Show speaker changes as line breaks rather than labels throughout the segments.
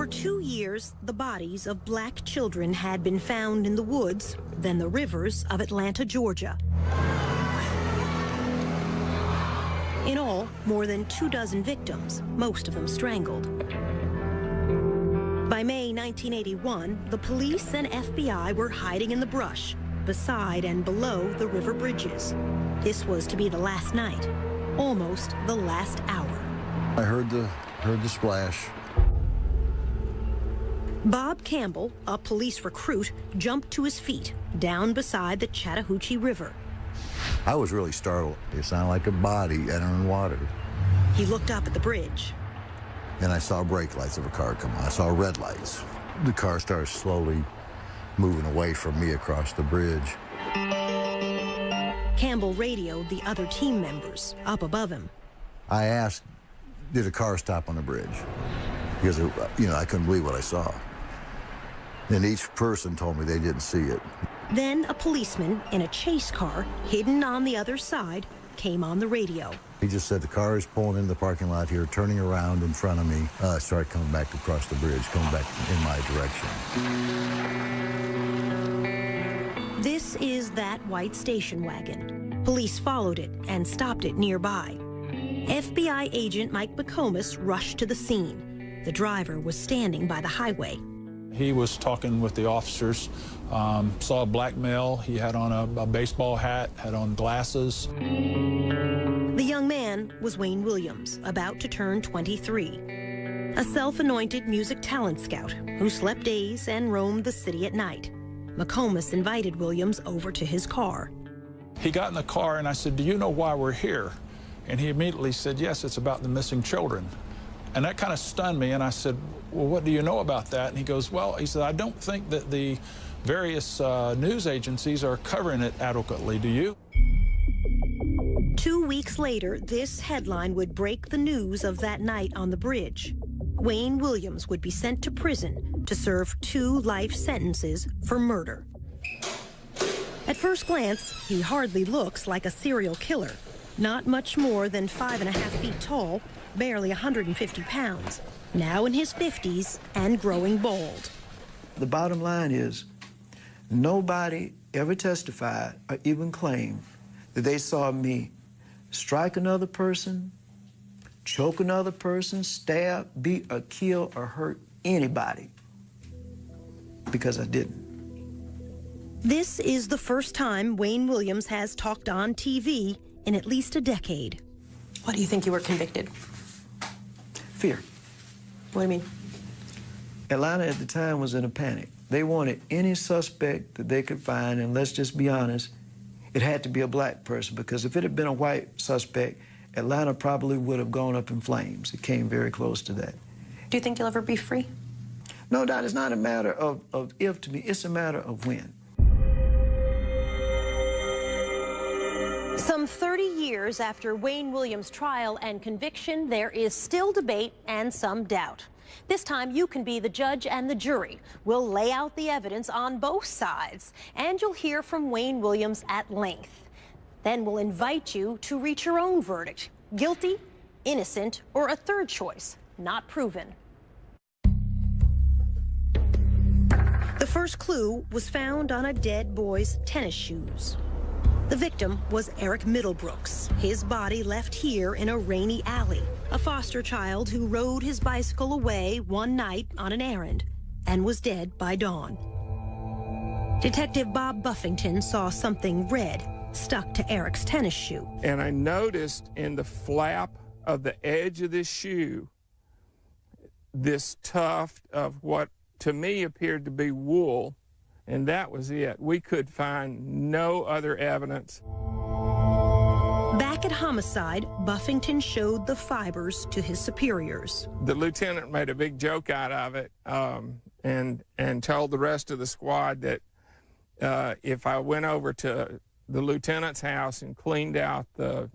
For 2 years, the bodies of black children had been found in the woods, then the rivers of Atlanta, Georgia. In all, more than 24 victims, most of them strangled. By May 1981, the police and FBI were hiding in the brush, beside and below the river bridges. This was to be the last night, almost the last hour.
I heard the splash.
Bob Campbell, a police recruit, jumped to his feet, down beside the Chattahoochee River.
I was really startled. It sounded like a body entering water.
He looked up at the bridge.
And I saw brake lights of a car come on. I saw red lights. The car started slowly moving away from me across the bridge.
Campbell radioed the other team members up above him.
I asked, did a car stop on the bridge? Because, I couldn't believe what I saw. And each person told me they didn't see it.
Then a policeman in a chase car, hidden on the other side, came on the radio.
He just said, the car is pulling in the parking lot here, turning around in front of me. Started coming back across the bridge, coming back in my direction.
This is that white station wagon. Police followed it and stopped it nearby. FBI agent Mike McComas rushed to the scene. The driver was standing by the highway.
He was talking with the officers, saw a black male. He had on a baseball hat, had on glasses.
The young man was Wayne Williams, about to turn 23. A self-anointed music talent scout who slept days and roamed the city at night. McComas invited Williams over to his car.
He got in the car and I said, do you know why we're here? And he immediately said, yes, it's about the missing children. And that kind of stunned me, and I said, well, what do you know about that? And he goes, well, he said, I don't think that the various news agencies are covering it adequately. Do you?
2 weeks later, this headline would break the news of that night on the bridge. Wayne Williams would be sent to prison to serve 2 life sentences for murder. At first glance, he hardly looks like a serial killer. Not much more than 5.5 feet tall, barely 150 pounds, now in his 50s and growing bald.
The bottom line is, nobody ever testified or even claimed that they saw me strike another person, choke another person, stab, beat, or kill, or hurt anybody, because I didn't.
This is the first time Wayne Williams has talked on TV in at least a decade.
What do you think you were convicted?
Fear.
What do you mean?
Atlanta at the time was in a panic. They wanted any suspect that they could find, and let's just be honest, it had to be a black person, because if it had been a white suspect, Atlanta probably would have gone up in flames. It came very close to that.
Do you think you'll ever be free?
No, Don, it's not a matter of if to me, it's a matter of when.
Some 30 years after Wayne Williams' trial and conviction, there is still debate and some doubt. This time, you can be the judge and the jury. We'll lay out the evidence on both sides, and you'll hear from Wayne Williams at length. Then we'll invite you to reach your own verdict: guilty, innocent, or a third choice, not proven. The first clue was found on a dead boy's tennis shoes. The victim was Eric Middlebrooks, his body left here in a rainy alley, a foster child who rode his bicycle away one night on an errand and was dead by dawn. Detective Bob Buffington saw something red stuck to Eric's tennis shoe.
And I noticed in the flap of the edge of this shoe, this tuft of what to me appeared to be wool. And that was it. We could find no other evidence.
Back at homicide, Buffington showed the fibers to his superiors.
The lieutenant made a big joke out of it and told the rest of the squad that if I went over to the lieutenant's house and cleaned out the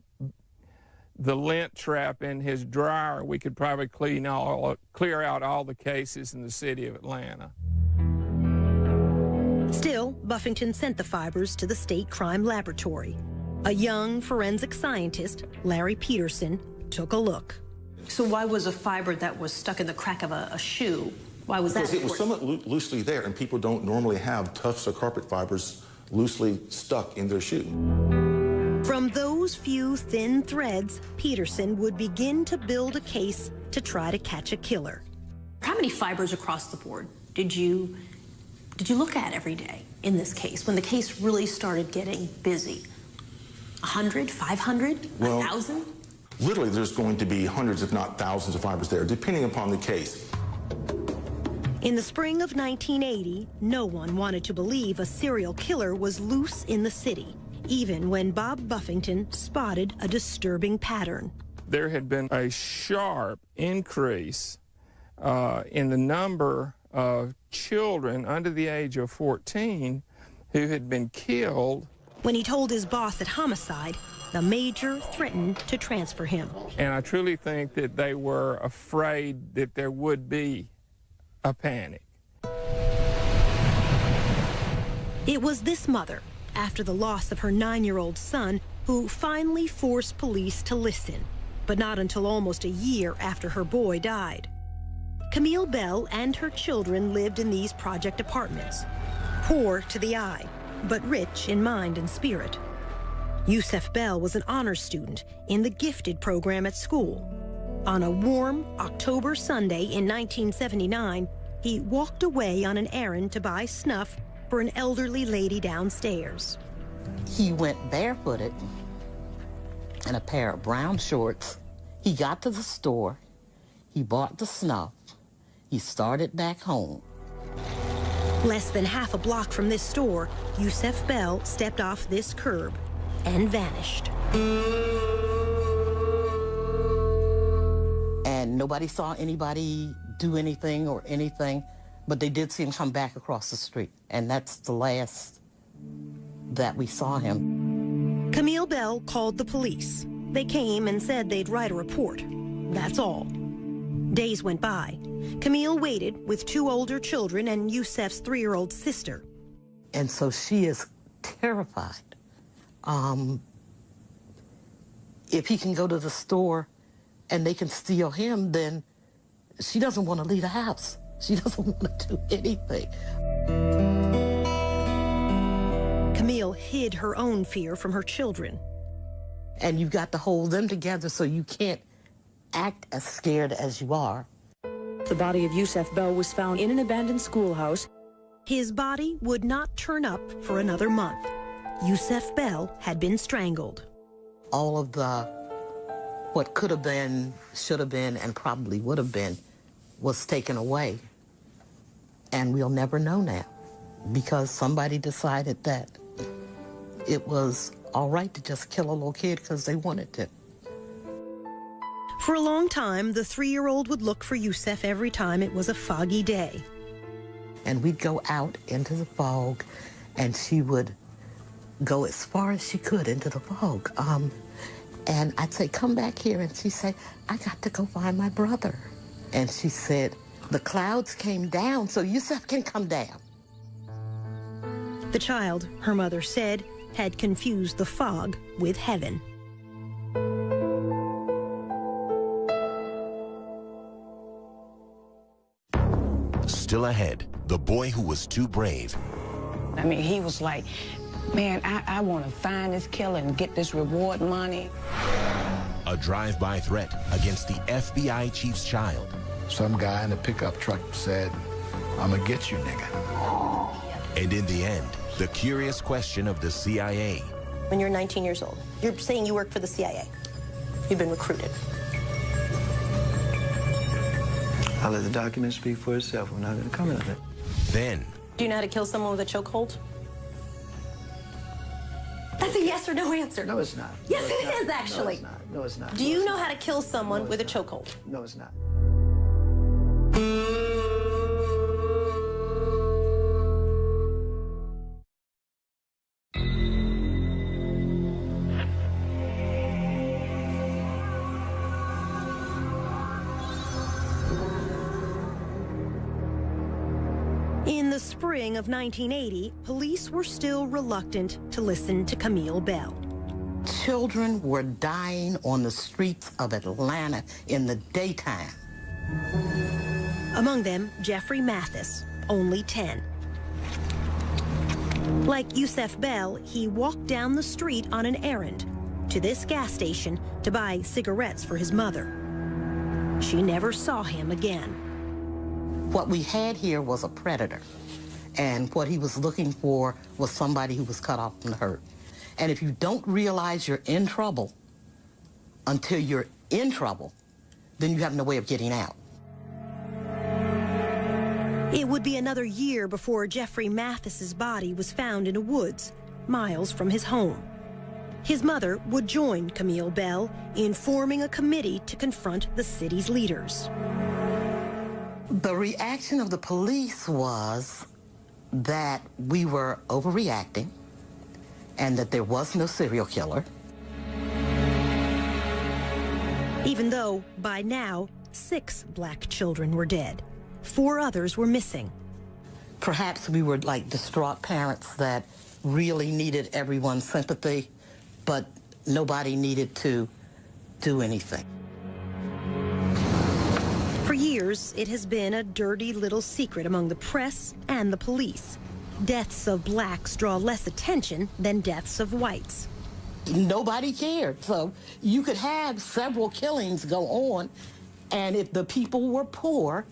lint trap in his dryer, we could probably clear out all the cases in the city of Atlanta.
Still, Buffington sent the fibers to the state crime laboratory. A young forensic scientist, Larry Peterson, took a look.
So why was a fiber that was stuck in the crack of a shoe Why was that
Because it was
important?
somewhat loosely there, and people don't normally have tufts or carpet fibers loosely stuck in their shoe.
From those few thin threads, Peterson would begin to build a case to try to catch a killer.
How many fibers across the board did you look at every day in this case when the case really started getting busy? 100, 500, 1,000?
Literally, there's going to be hundreds, if not thousands, of fibers there, depending upon the case.
In the spring of 1980, no one wanted to believe a serial killer was loose in the city, even when Bob Buffington spotted a disturbing pattern.
There had been a sharp increase in the number of children under the age of 14 who had been killed.
When he told his boss at Homicide, the major threatened to transfer him.
And I truly think that they were afraid that there would be a panic.
It was this mother, after the loss of her 9-year-old son, who finally forced police to listen, but not until almost a year after her boy died. Camille Bell and her children lived in these project apartments, poor to the eye, but rich in mind and spirit. Yusef Bell was an honors student in the gifted program at school. On a warm October Sunday in 1979, he walked away on an errand to buy snuff for an elderly lady downstairs.
He went barefooted in a pair of brown shorts. He got to the store, he bought the snuff, he started back home.
Less than half a block from this store, Yusef Bell stepped off this curb and vanished.
And nobody saw anybody do anything or anything, but they did see him come back across the street. And that's the last that we saw him.
Camille Bell called the police. They came and said they'd write a report. That's all. Days went by. Camille waited with 2 older children and Yusef's 3-year-old sister.
And so she is terrified. If he can go to the store and they can steal him, then she doesn't want to leave the house. She doesn't want to do anything.
Camille hid her own fear from her children.
And you've got to hold them together so you can't act as scared as you are.
The body of Yusef Bell was found in an abandoned schoolhouse.
His body would not turn up for another month. Yusef Bell had been strangled.
All of the what could have been, should have been, and probably would have been was taken away. And we'll never know now because somebody decided that it was all right to just kill a little kid because they wanted to.
For a long time, the 3-year-old would look for Yusef every time it was a foggy day.
And we'd go out into the fog, and she would go as far as she could into the fog. And I'd say, come back here. And she'd say, I got to go find my brother. And she said, the clouds came down, so Yusef can come down.
The child, her mother said, had confused the fog with heaven.
Still ahead, the boy who was too brave.
I mean, he was like, man, I want to find this killer and get this reward money.
A drive-by threat against the FBI chief's child.
Some guy in a pickup truck said, I'm gonna get you, nigga.
And in the end, the curious question of the CIA.
When you're 19 years old, you're saying you work for the CIA. You've been recruited.
I'll let the document speak for itself. We're not going to comment on it.
Then.
Do you know how to kill someone with a chokehold? That's a yes or no answer.
No, it's not.
Yes,
no,
it is, actually.
No, it's not. No, it's not.
Do you know how to kill someone with a chokehold?
No, it's not.
In the spring of 1980, police were still reluctant to listen to Camille Bell.
Children were dying on the streets of Atlanta in the daytime.
A Among them, Jeffrey Mathis, only 10. Like Yusef Bell, he walked down the street on an errand to this gas station to buy cigarettes for his mother. She never saw him again.
What we had here was a predator, and what he was looking for was somebody who was cut off from the herd. And if you don't realize you're in trouble until you're in trouble, then you have no way of getting out.
It would be another year before Jeffrey Mathis's body was found in the woods, miles from his home. His mother would join Camille Bell in forming a committee to confront the city's leaders.
The reaction of the police was that we were overreacting and that there was no serial killer.
Even though, by now, 6 black children were dead. 4 others were missing.
Perhaps we were like distraught parents that really needed everyone's sympathy, but nobody needed to do anything.
For years, it has been a dirty little secret among the press and the police. Deaths of blacks draw less attention than deaths of whites.
Nobody cared. So you could have several killings go on, and if the people were poor,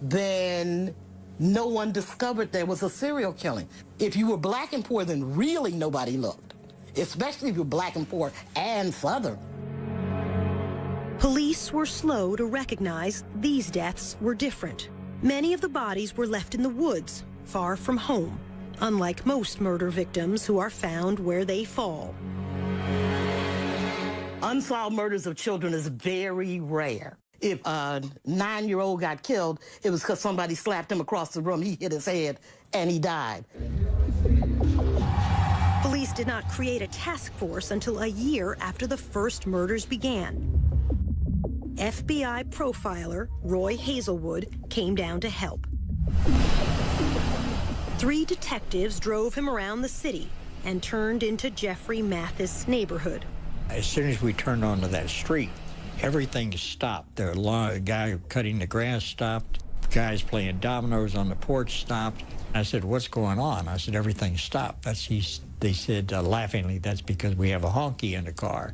then no one discovered there was a serial killing. If you were black and poor, then really nobody looked, especially if you were black and poor and Southern.
Police were slow to recognize these deaths were different. Many of the bodies were left in the woods, far from home, unlike most murder victims who are found where they fall.
Unsolved murders of children is very rare. If a 9-year-old got killed, it was because somebody slapped him across the room, he hit his head, and he died.
Police did not create a task force until a year after the first murders began. FBI profiler Roy Hazelwood came down to help. 3 detectives drove him around the city and turned into Jeffrey Mathis' neighborhood.
As soon as we turned onto that street, everything stopped. The guy cutting the grass stopped. Guys playing dominoes on the porch stopped. I said, "What's going on?" I said, "Everything stopped." They said laughingly, "That's because we have a honky in the car."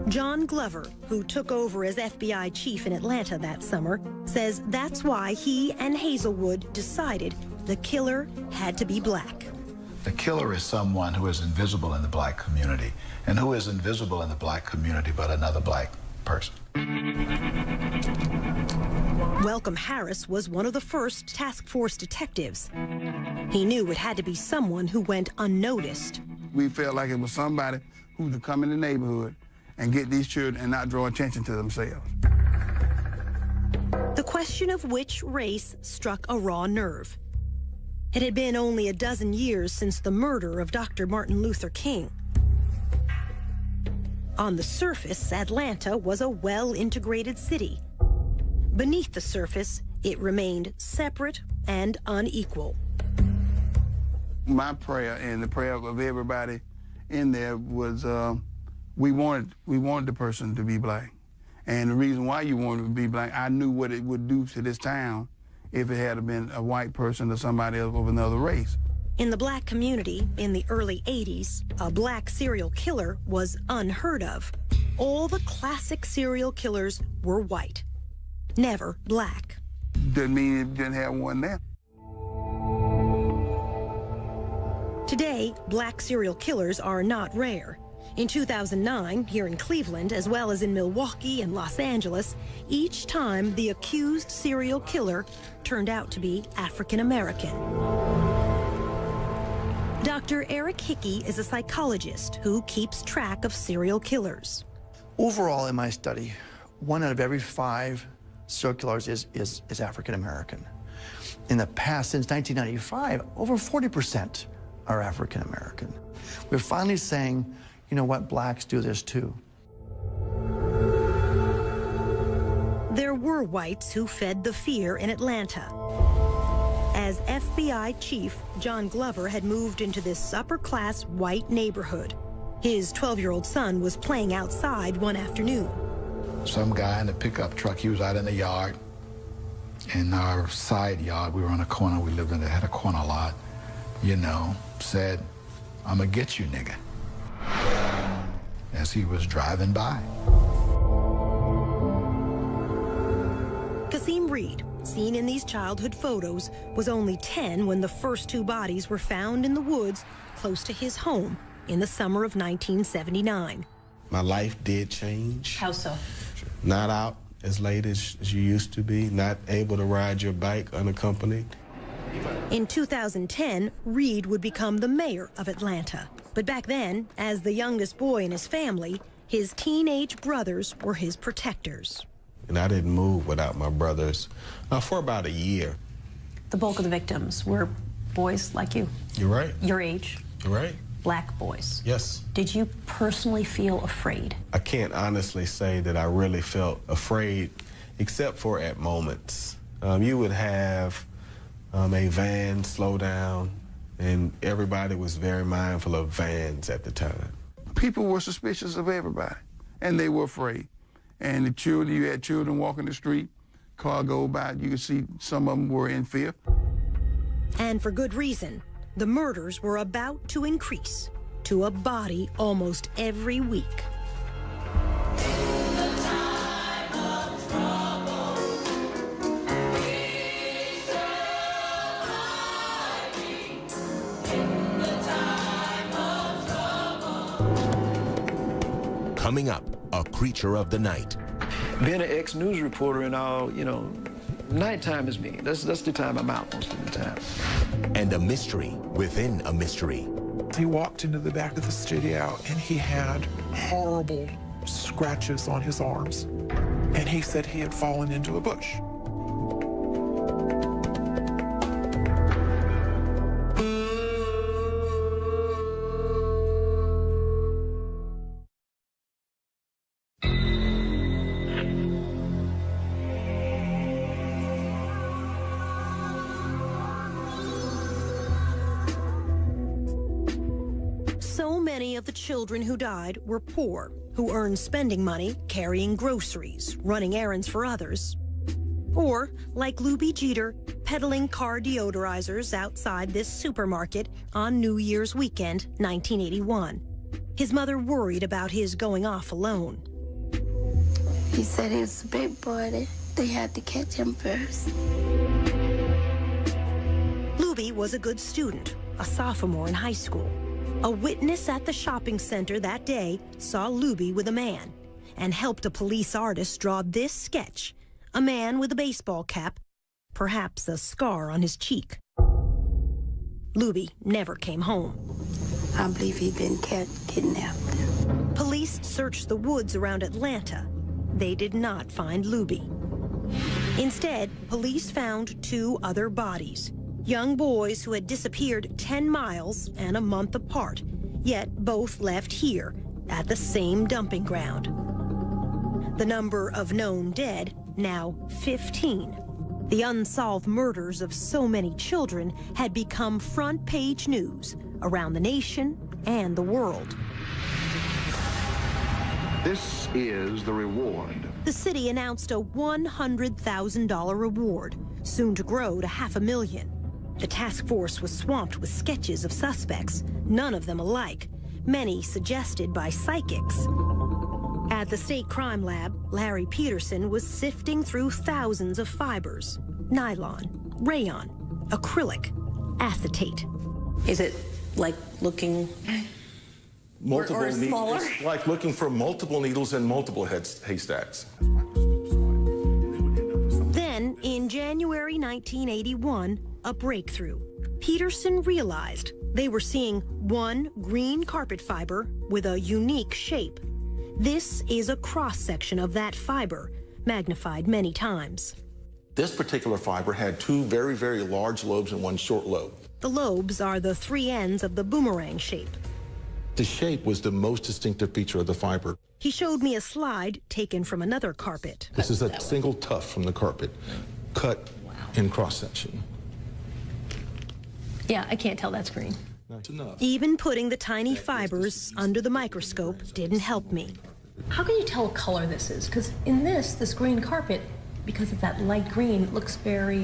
John Glover, who took over as FBI chief in Atlanta that summer, says that's why he and Hazelwood decided the killer had to be black.
The killer is someone who is invisible in the black community. And who is invisible in the black community but another black person?
Welcome Harris was one of the first task force detectives. He knew it had to be someone who went unnoticed.
We felt like it was somebody who could come in the neighborhood and get these children and not draw attention to themselves.
The question of which race struck a raw nerve. It had been only a dozen years since the murder of Dr. Martin Luther King. On the surface, Atlanta was a well-integrated city. Beneath the surface, it remained separate and unequal.
My prayer and the prayer of everybody in there was we wanted the person to be black. And the reason why you wanted to be black, I knew what it would do to this town if it had been a white person or somebody else of another race.
In the black community in the early 80s, a black serial killer was unheard of. All the classic serial killers were white, never black.
Doesn't mean it didn't have one there.
Today, black serial killers are not rare. In 2009, here in Cleveland, as well as in Milwaukee and Los Angeles, each time the accused serial killer turned out to be African American. Dr. Eric Hickey is a psychologist who keeps track of serial killers.
Overall, in my study, 1 out of every 5 serial killers is African American. In the past, since 1995, over 40% are African American. We're finally saying, you know what, blacks do this too.
There were whites who fed the fear in Atlanta. As FBI chief, John Glover had moved into this upper-class white neighborhood. His 12-year-old son was playing outside one afternoon.
Some guy in a pickup truck, he was out in the yard, in our side yard, we were on a corner, we lived in, had a corner lot, you know, said, "I'm gonna get you, nigga," as he was driving by.
Kasim Reed, seen in these childhood photos, was only 10 when the first two bodies were found in the woods close to his home in the summer of 1979.
My life did change.
How so?
Not out as late as you used to be, not able to ride your bike unaccompanied.
In 2010, Reed would become the mayor of Atlanta. But back then, as the youngest boy in his family, his teenage brothers were his protectors.
And I didn't move without my brothers for about a year.
The bulk of the victims were boys like you.
You're right.
Your age.
You're right.
Black boys.
Yes.
Did you personally feel afraid?
I can't honestly say that I really felt afraid, except for at moments. You would have a van slow down, and everybody was very mindful of vans at the time.
People were suspicious of everybody, and they were afraid. And the children, you had children walking the street, car go by, you could see some of them were in fear.
And for good reason. The murders were about to increase to a body almost every week.
Coming up, a creature of the night.
Being an ex-news reporter and all, you know, nighttime is me. That's the time I'm out most of the time.
And a mystery within a mystery.
He walked into the back of the studio and he had horrible scratches on his arms. And he said he had fallen into a bush.
Many of the children who died were poor, who earned spending money carrying groceries, running errands for others. Or, like Luby Jeter, peddling car deodorizers outside this supermarket on New Year's weekend, 1981. His mother worried about his going off alone.
He said he was a big boy. They had to catch him first.
Luby was a good student, a sophomore in high school. A witness at the shopping center that day saw Luby with a man and helped a police artist draw this sketch, a man with a baseball cap, perhaps a scar on his cheek. Luby never came home.
I believe he'd been kidnapped.
Police searched the woods around Atlanta. They did not find Luby. Instead, police found two other bodies. Young boys who had disappeared 10 miles and a month apart, yet both left here at the same dumping ground. The number of known dead, now 15. The unsolved murders of so many children had become front-page news around the nation and the world.
This is the reward.
The city announced a $100,000 reward, soon to grow to $500,000. The task force was swamped with sketches of suspects, none of them alike, many suggested by psychics. At the state crime lab, Larry Peterson was sifting through thousands of fibers: nylon, rayon, acrylic, acetate.
Is it like looking
multiple
or smaller?
It's like looking for multiple needles in multiple haystacks.
Then, in January 1981, a breakthrough. Peterson realized they were seeing one green carpet fiber with a unique shape. This is a cross-section of that fiber, magnified many times.
This particular fiber had two very, very large lobes and one short lobe.
The lobes are the three ends of the boomerang shape.
The shape was the most distinctive feature of the fiber.
He showed me a slide taken from another carpet.
This is a single tuft from the carpet, cut in cross-section.
Yeah, I can't tell that's green.
Not enough.
Even putting the tiny fibers under the microscope didn't help me.
How can you tell what color this is? Because in this green carpet, because of that light green, it looks very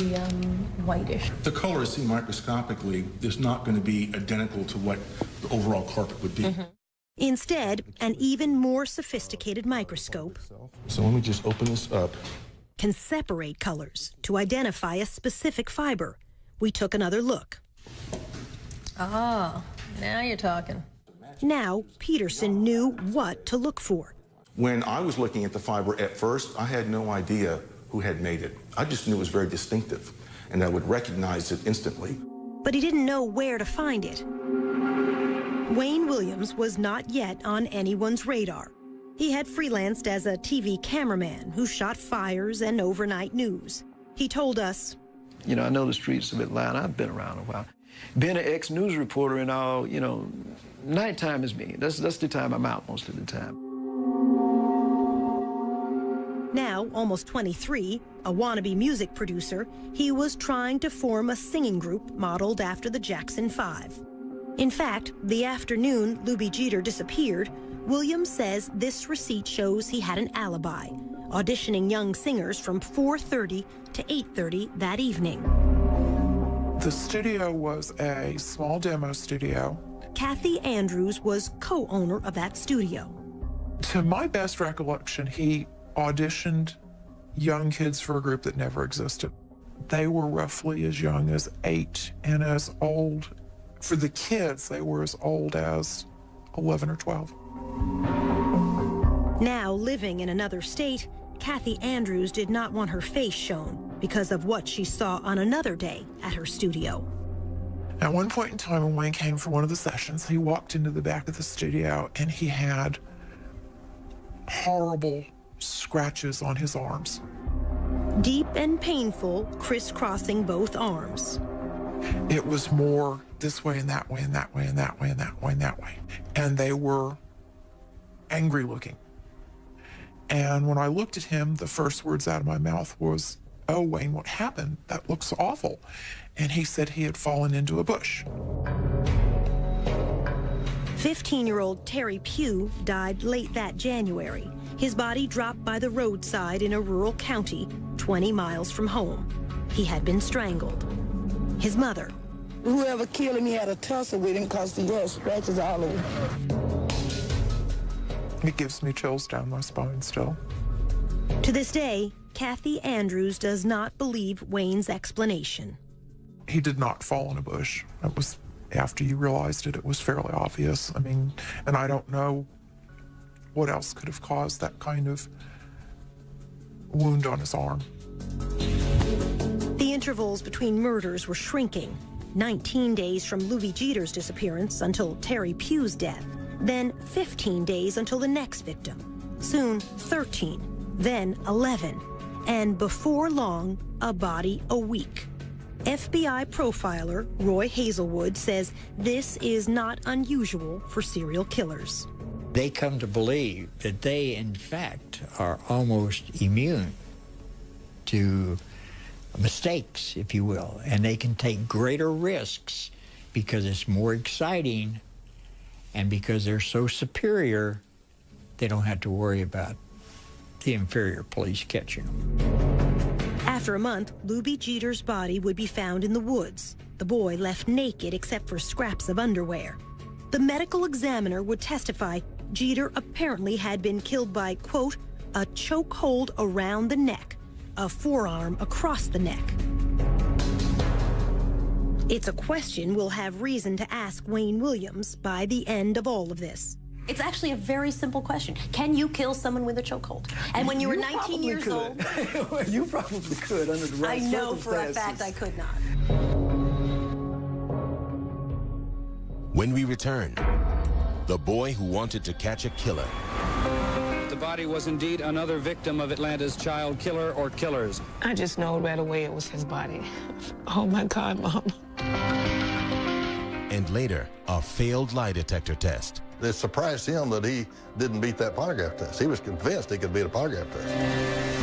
whitish.
The color is seen microscopically is not going to be identical to what the overall carpet would be.
Instead, an even more sophisticated microscope
So let me just open this up.
can separate colors to identify a specific fiber. We took another look.
Oh, now you're talking.
Now, Peterson knew what to look for.
When I was looking at the fiber at first, I had no idea who had made it. I just knew it was very distinctive, and I would recognize it instantly.
But he didn't know where to find it. Wayne Williams was not yet on anyone's radar. He had freelanced as a TV cameraman who shot fires and overnight news. He told us,
You know, I know the streets of Atlanta. I've been around a while. Being an ex-news reporter and all, you know, nighttime is me. That's the time I'm out most of the time.
now almost 23, a wannabe music producer, he was trying to form a singing group modeled after the Jackson 5. In fact, the afternoon Luby Jeter disappeared, Williams says this receipt shows he had an alibi, auditioning young singers from 4:30 to 8:30 that evening.
The studio was a small demo studio.
Kathy Andrews was co-owner of that studio.
To my best recollection, he auditioned young kids for a group that never existed. They were roughly as young as 8 and as old, for the kids, they were as old as 11 or 12.
Now living in another state, Kathy Andrews did not want her face shown because of what she saw on another day at her studio.
At one point in time when Wayne came for one of the sessions, he walked into the back of the studio and he had horrible scratches on his arms.
Deep and painful, crisscrossing both arms.
It was more this way and that way and that way and that way and that way and that way. And they were angry looking. And when I looked at him, the first words out of my mouth was, "Oh, Wayne, what happened? That looks awful." And he said he had fallen into a bush.
15-year-old Terry Pugh died late that January. His body dropped by the roadside in a rural county 20 miles from home. He had been strangled. His mother.
Whoever killed him, he had a tussle with him because he had scratches all over.
It gives me chills down my spine still.
To this day, Kathy Andrews does not believe Wayne's explanation.
He did not fall in a bush. It was, after you realized it, it was fairly obvious. I mean, and I don't know what else could have caused that kind of wound on his arm.
The intervals between murders were shrinking. 19 days from Luby Jeter's disappearance until Terry Pugh's death. Then 15 days until the next victim. Soon 13, then 11. And before long, a body a week. FBI profiler Roy Hazelwood says this is not unusual for serial killers.
They come to believe that they, in fact, are almost immune to mistakes, if you will, and they can take greater risks because it's more exciting, and because they're so superior, they don't have to worry about the inferior police catching them.
After a month, Luby Jeter's body would be found in the woods. The boy left naked except for scraps of underwear. The medical examiner would testify Jeter apparently had been killed by, quote, a chokehold around the neck, a forearm across the neck. It's a question we'll have reason to ask Wayne Williams by the end of all of this.
It's actually a very simple question. Can you kill someone with a chokehold? And when you were 19 years old...
You probably could under the right
I know for a
circumstances.
fact I could not.
When we return, the boy who wanted to catch a killer.
The body was indeed another victim of Atlanta's child killer or killers.
I just know right away it was his body. Oh, my God, Mom.
And later, a failed lie detector test.
It surprised him that he didn't beat that polygraph test. He was convinced he could beat a polygraph test.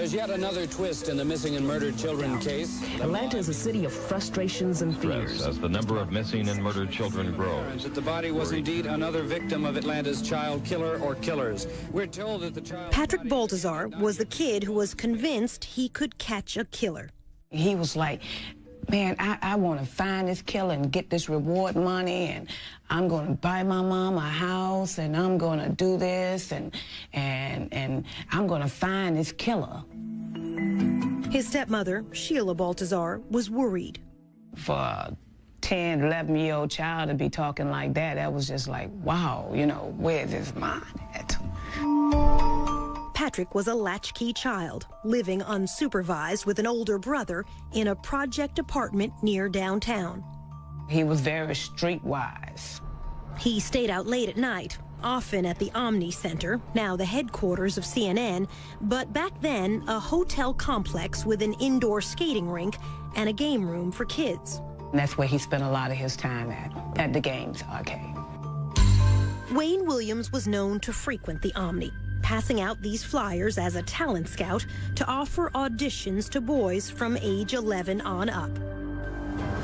There's yet another twist in the missing and murdered children case.
Atlanta is a city of frustrations and fears.
As the number of missing and murdered children grows.
That the body was indeed another victim of Atlanta's child killer or killers. We're told that the child...
Patrick Baltazar was the kid who was convinced he could catch a killer.
He was like, man, I want to find this killer and get this reward money, and I'm going to buy my mom a house, and I'm going to do this, and I'm going to find this killer.
His stepmother, Sheila Baltazar, was worried.
For a 10, 11-year-old child to be talking like that was just like, wow, you know, where's his mind at?
Patrick was a latchkey child, living unsupervised with an older brother in a project apartment near downtown.
He was very streetwise.
He stayed out late at night, often at the Omni Center, now the headquarters of CNN, but back then a hotel complex with an indoor skating rink and a game room for kids.
And that's where he spent a lot of his time at the games arcade.
Wayne Williams was known to frequent the Omni, passing out these flyers as a talent scout to offer auditions to boys from age 11 on up.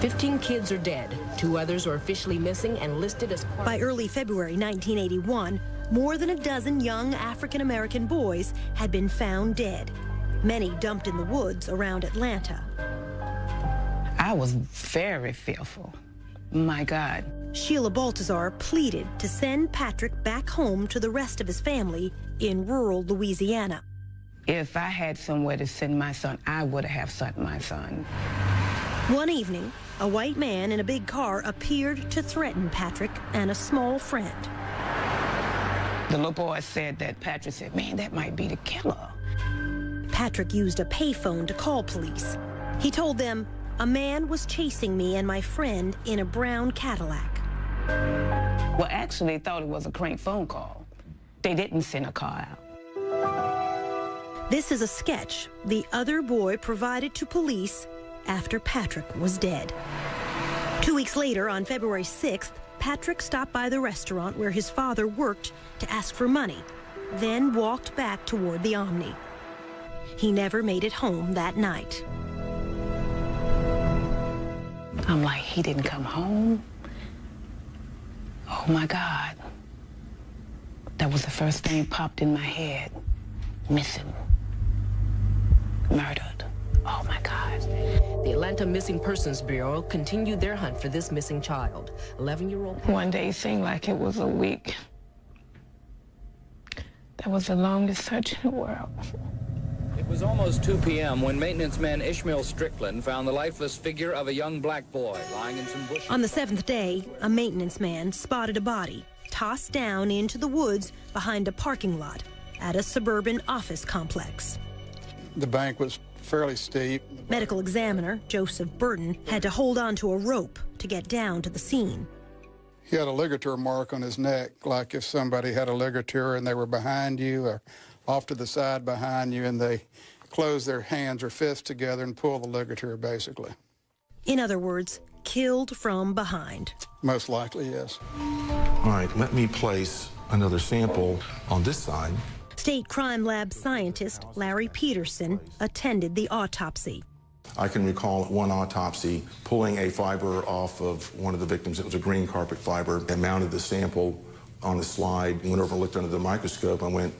15 kids are dead. 2 others are officially missing and listed as part...
By early February 1981, more than a dozen young African-American boys had been found dead, many dumped in the woods around Atlanta.
I was very fearful. My God.
Sheila Baltazar pleaded to send Patrick back home to the rest of his family in rural Louisiana.
If I had somewhere to send my son, I would have sent my son.
One evening, a white man in a big car appeared to threaten Patrick and a small friend.
The little boy said that Patrick said, man, that might be the killer.
Patrick used a payphone to call police. He told them, a man was chasing me and my friend in a brown Cadillac.
Well, actually, they thought it was a crank phone call. They didn't send a car out.
This is a sketch the other boy provided to police after Patrick was dead. 2 weeks later, on February 6th, Patrick stopped by the restaurant where his father worked to ask for money, then walked back toward the Omni. He never made it home that night.
I'm like, he didn't come home? Oh, my God. That was the first thing popped in my head. Missing. Murdered. Oh, my God.
The Atlanta Missing Persons Bureau continued their hunt for this missing child. 11-year-old...
One day seemed like it was a week. That was the longest search in the world.
It was almost 2 p.m. when maintenance man Ishmael Strickland found the lifeless figure of a young black boy lying in some bushes.
On the 7th day, a maintenance man spotted a body tossed down into the woods behind a parking lot at a suburban office complex.
The bank was fairly steep.
Medical examiner Joseph Burton had to hold on to a rope to get down to the scene.
He had a ligature mark on his neck, like if somebody had a ligature and they were behind you or off to the side behind you, and they close their hands or fists together and pull the ligature, basically.
In other words, killed from behind.
Most likely, yes.
All right, let me place another sample on this side.
State Crime Lab scientist Larry Peterson attended the autopsy.
I can recall at one autopsy pulling a fiber off of one of the victims. It was a green carpet fiber, and mounted the sample on the slide, went over and looked under the microscope, and went,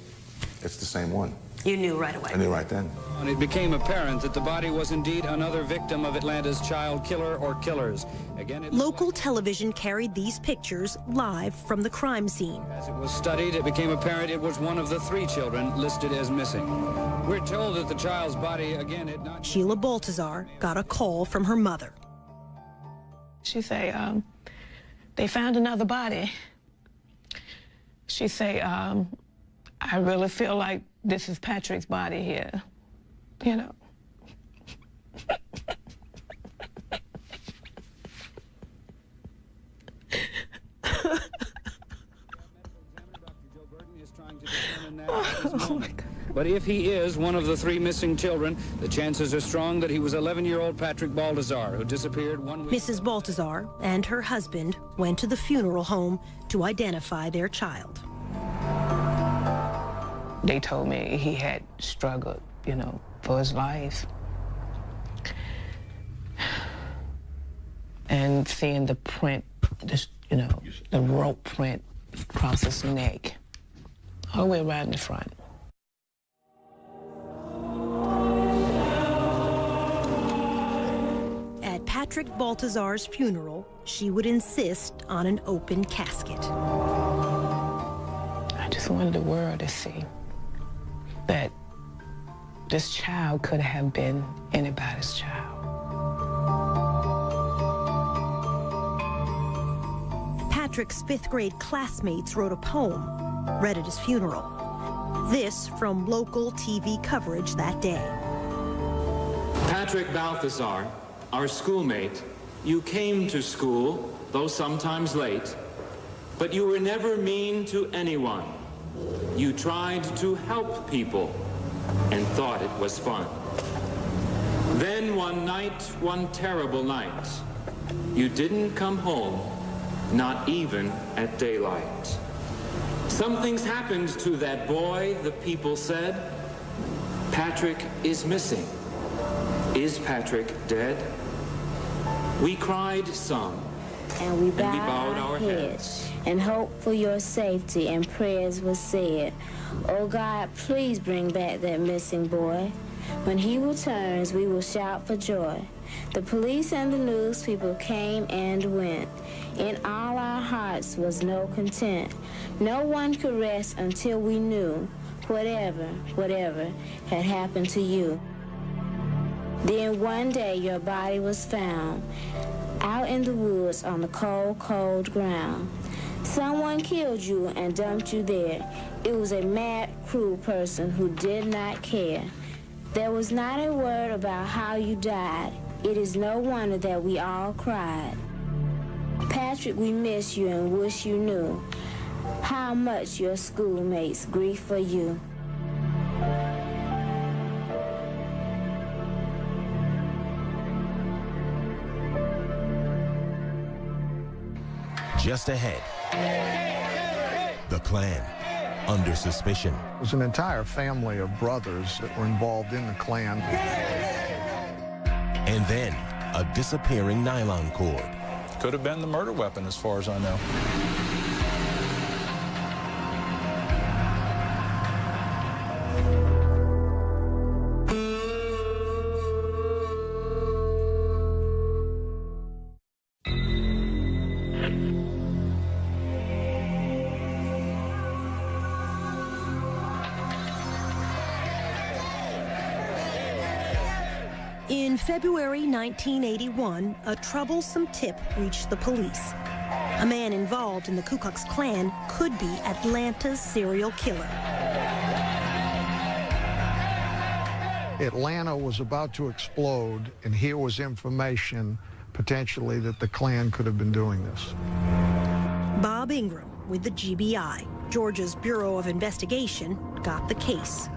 it's the same one.
You knew right away.
I knew right then.
And it became apparent that the body was indeed another victim of Atlanta's child killer or killers. Again,
local television carried these pictures live from the crime scene.
As it was studied, it became apparent it was one of the 3 children listed as missing. We're told that the child's body, again, had not...
Sheila Baltazar got a call from her mother.
She say, they found another body. She say, I really feel like this is Patrick's body here, you know.
Oh my God. But if he is one of the 3 missing children, the chances are strong that he was 11-year-old Patrick Baltazar, who disappeared 1 week...
Mrs. Baltazar and her husband went to the funeral home to identify their child.
They told me he had struggled, you know, for his life. And seeing the print, you know, the rope print across his neck, all the way around the front.
At Patrick Baltazar's funeral, she would insist on an open casket.
I just wanted the world to see that this child could have been anybody's child.
Patrick's fifth-grade classmates wrote a poem, read at his funeral. This from local TV coverage that day.
Patrick Balthazar, our schoolmate, you came to school, though sometimes late, but you were never mean to anyone. You tried to help people and thought it was fun. Then one night, one terrible night, you didn't come home, not even at daylight. Something's happened to that boy, the people said. Patrick is missing. Is Patrick dead? We cried some,
and we
bowed our heads.
And hope for your safety, and prayers were said. Oh God, please bring back that missing boy. When he returns, we will shout for joy. The police and the news people came and went. In all our hearts was no content. No one could rest until we knew whatever had happened to you. Then one day your body was found out in the woods on the cold, cold ground. Someone killed you and dumped you there. It was a mad, cruel person who did not care. There was not a word about how you died. It is no wonder that we all cried. Patrick, we miss you and wish you knew how much your schoolmates grieve for you.
Just ahead, the Klan under suspicion.
It was an entire family of brothers that were involved in the Klan.
And then a disappearing nylon cord.
Could have been the murder weapon, as far as I know.
In February 1981, a troublesome tip reached the police. A man involved in the Ku Klux Klan could be Atlanta's serial killer.
Atlanta was about to explode, and here was information potentially that the Klan could have been doing this.
Bob Ingram with the GBI, Georgia's Bureau of Investigation, got the case.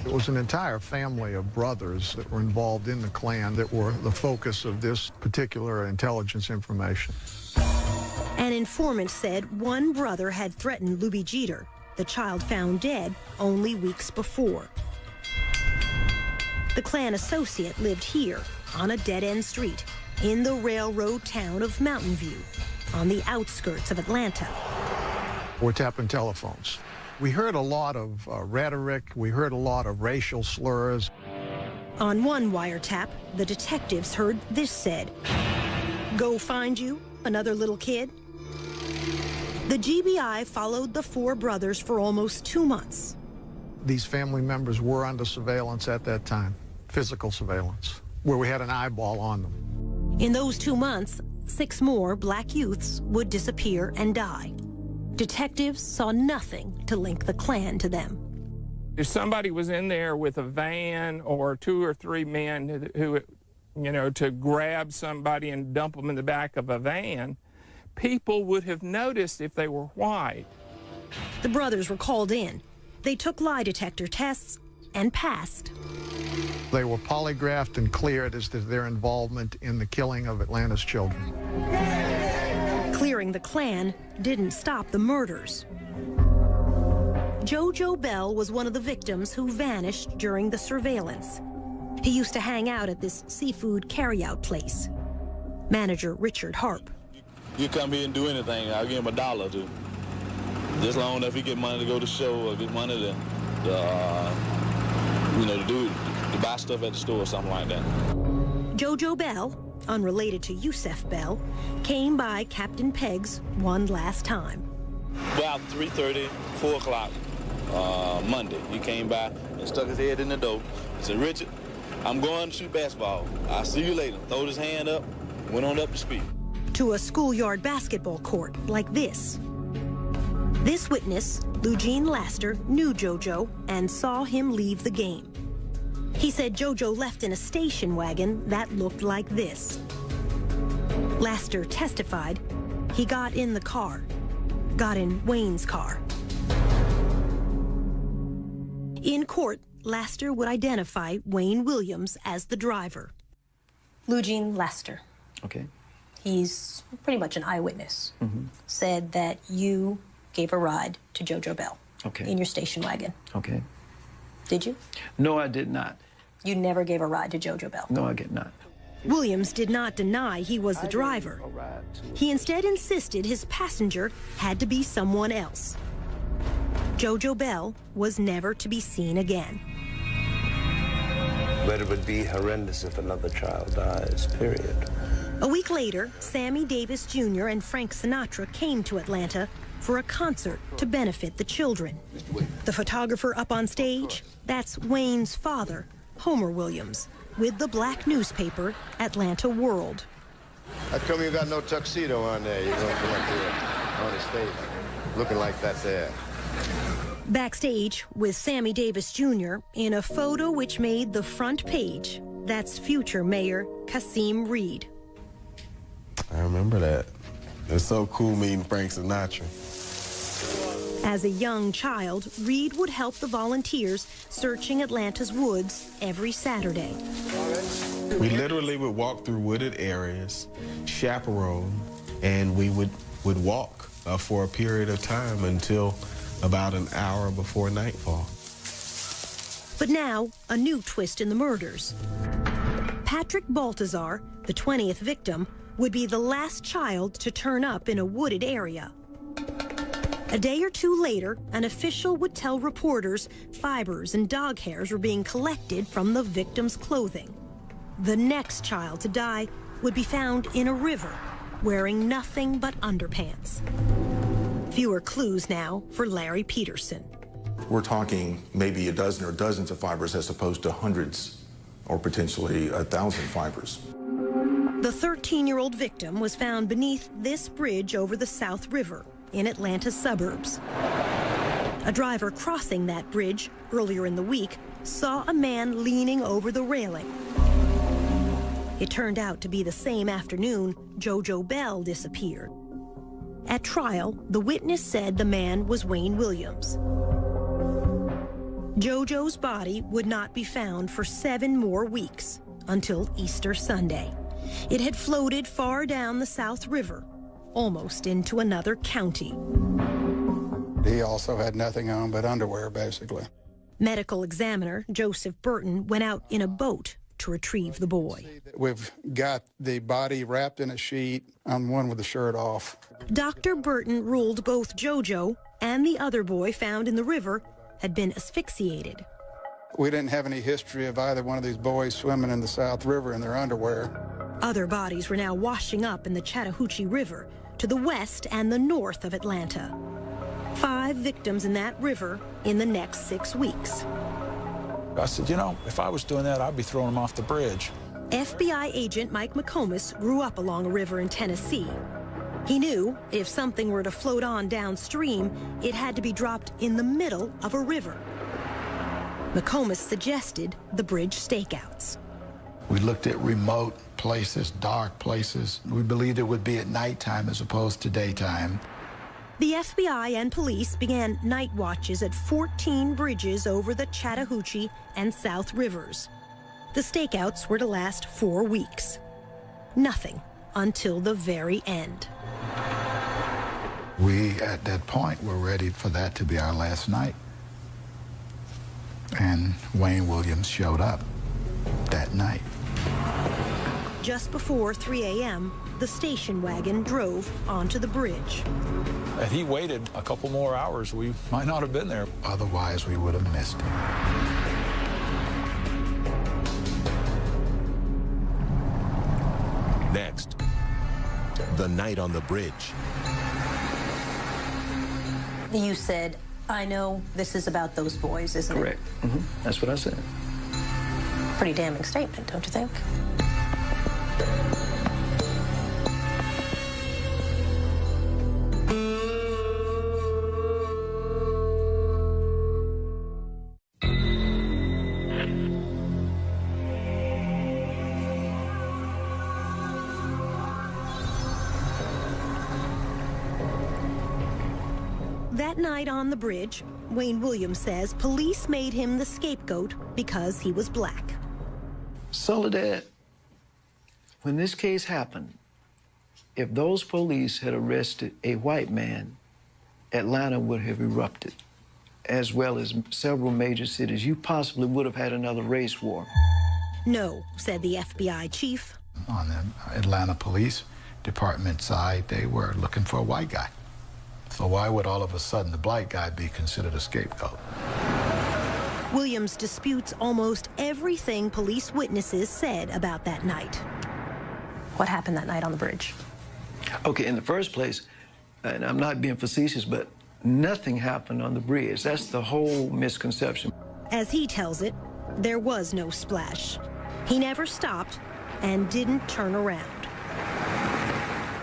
It was an entire family of brothers that were involved in the Klan that were the focus of this particular intelligence information.
An informant said one brother had threatened Luby Jeter, the child found dead only weeks before. The Klan associate lived here on a dead-end street in the railroad town of Mountain View, on the outskirts of Atlanta.
We're tapping telephones. We heard a lot of rhetoric. We heard a lot of racial slurs.
On one wiretap, the detectives heard this said, "Go find you another little kid." The GBI followed the four brothers for almost 2 months.
These family members were under surveillance at that time, physical surveillance, where we had an eyeball on them.
In those 2 months, 6 more black youths would disappear and die. Detectives saw nothing to link the Klan to them.
If somebody was in there with a van or 2 or 3 men who, you know, to grab somebody and dump them in the back of a van, people would have noticed if they were white.
The brothers were called in. They took lie detector tests and passed.
They were polygraphed and cleared as to their involvement in the killing of Atlanta's children.
Clearing the Klan didn't stop the murders. JoJo Bell was one of the victims who vanished during the surveillance. He used to hang out at this seafood carryout place. Manager Richard Harp.
You come here and do anything, I'll give him $1 or $2. Just long enough he get money to go to show or get money to buy stuff at the store or something like that.
JoJo Bell, unrelated to Yusef Bell, came by Captain Pegg's one last time.
About 3:30, 4 o'clock Monday, he came by and stuck his head in the door. He said, "Richard, I'm going to shoot basketball. I'll see you later." Throwed his hand up, went on up to speak.
To a schoolyard basketball court like this. This witness, Eugene Laster, knew JoJo and saw him leave the game. He said JoJo left in a station wagon that looked like this. Laster testified he got in the car, got in Wayne's car. In court, Laster would identify Wayne Williams as the driver.
Eugene Laster.
Okay.
He's pretty much an eyewitness. Said that you gave a ride to JoJo Bell in your station wagon.
Okay.
Did you?
No, I did not.
You never gave a ride to JoJo Bell?
No, I did not.
Williams did not deny he was the driver. He instead insisted his passenger had to be someone else. JoJo Bell was never to be seen again.
But it would be horrendous if another child dies, period.
A week later, Sammy Davis Jr. and Frank Sinatra came to Atlanta for a concert to benefit the children. The photographer up on stage, that's Wayne's father, Homer Williams, with the black newspaper, Atlanta World.
How come you got no tuxedo on there? You're going to come up here on the stage looking like that there.
Backstage with Sammy Davis Jr. in a photo which made the front page, that's future Mayor Kasim Reed.
I remember that. It's so cool meeting Frank Sinatra.
As a young child, Reed would help the volunteers searching Atlanta's woods every Saturday.
We literally would walk through wooded areas, chaperone, and we would walk for a period of time until about an hour before nightfall.
But now, a new twist in the murders. Patrick Baltazar, the 20th victim, would be the last child to turn up in a wooded area. A day or two later, an official would tell reporters fibers and dog hairs were being collected from the victim's clothing. The next child to die would be found in a river, wearing nothing but underpants. Fewer clues now for Larry Peterson.
We're talking maybe a dozen or dozens of fibers as opposed to hundreds or potentially 1,000 fibers.
The 13-year-old victim was found beneath this bridge over the South River in Atlanta's suburbs. A driver crossing that bridge earlier in the week saw a man leaning over the railing. It turned out to be the same afternoon JoJo Bell disappeared. At trial, the witness said the man was Wayne Williams. JoJo's body would not be found for 7 more weeks, until Easter Sunday. It had floated far down the South River, almost into another county.
He also had nothing on but underwear, basically.
Medical examiner Joseph Burton went out in a boat to retrieve the boy.
We've got the body wrapped in a sheet, on one with the shirt off.
Dr. Burton ruled both JoJo and the other boy found in the river had been asphyxiated.
We didn't have any history of either one of these boys swimming in the South River in their underwear.
Other bodies were now washing up in the Chattahoochee River to the west and the north of Atlanta. 5 victims in that river in the next 6 weeks.
I said, you know, if I was doing that, I'd be throwing them off the bridge.
FBI agent Mike McComas grew up along a river in Tennessee. He knew if something were to float on downstream, it had to be dropped in the middle of a river. McComas suggested the bridge stakeouts.
We looked at remote places, dark places. We believed it would be at nighttime as opposed to daytime.
The FBI and police began night watches at 14 bridges over the Chattahoochee and South Rivers. The stakeouts were to last 4 weeks. Nothing until the very end.
We, at that point, were ready for that to be our last night.
And Wayne Williams showed up that night.
Just before 3 a.m., the station wagon drove onto the bridge.
Had he waited a couple more hours, we might not have been there.
Otherwise, we would have missed him.
Next, the night on the bridge.
You said, I know this is about those boys, isn't
Correct.
it?
Mm-hmm. That's what I said.
Pretty damning statement, don't you think?
That night on the bridge, Wayne Williams says police made him the scapegoat because he was black.
Soledad, when this case happened, if those police had arrested a white man, Atlanta would have erupted, as well as several major cities. You possibly would have had another race war.
No, said the FBI chief.
On the Atlanta Police Department side, they were looking for a white guy. So why would all of a sudden the black guy be considered a scapegoat?
Williams disputes almost everything police witnesses said about that night.
What happened that night on the bridge?
Okay, in the first place, and I'm not being facetious, but nothing happened on the bridge. That's the whole misconception.
As he tells it, there was no splash. He never stopped and didn't turn around.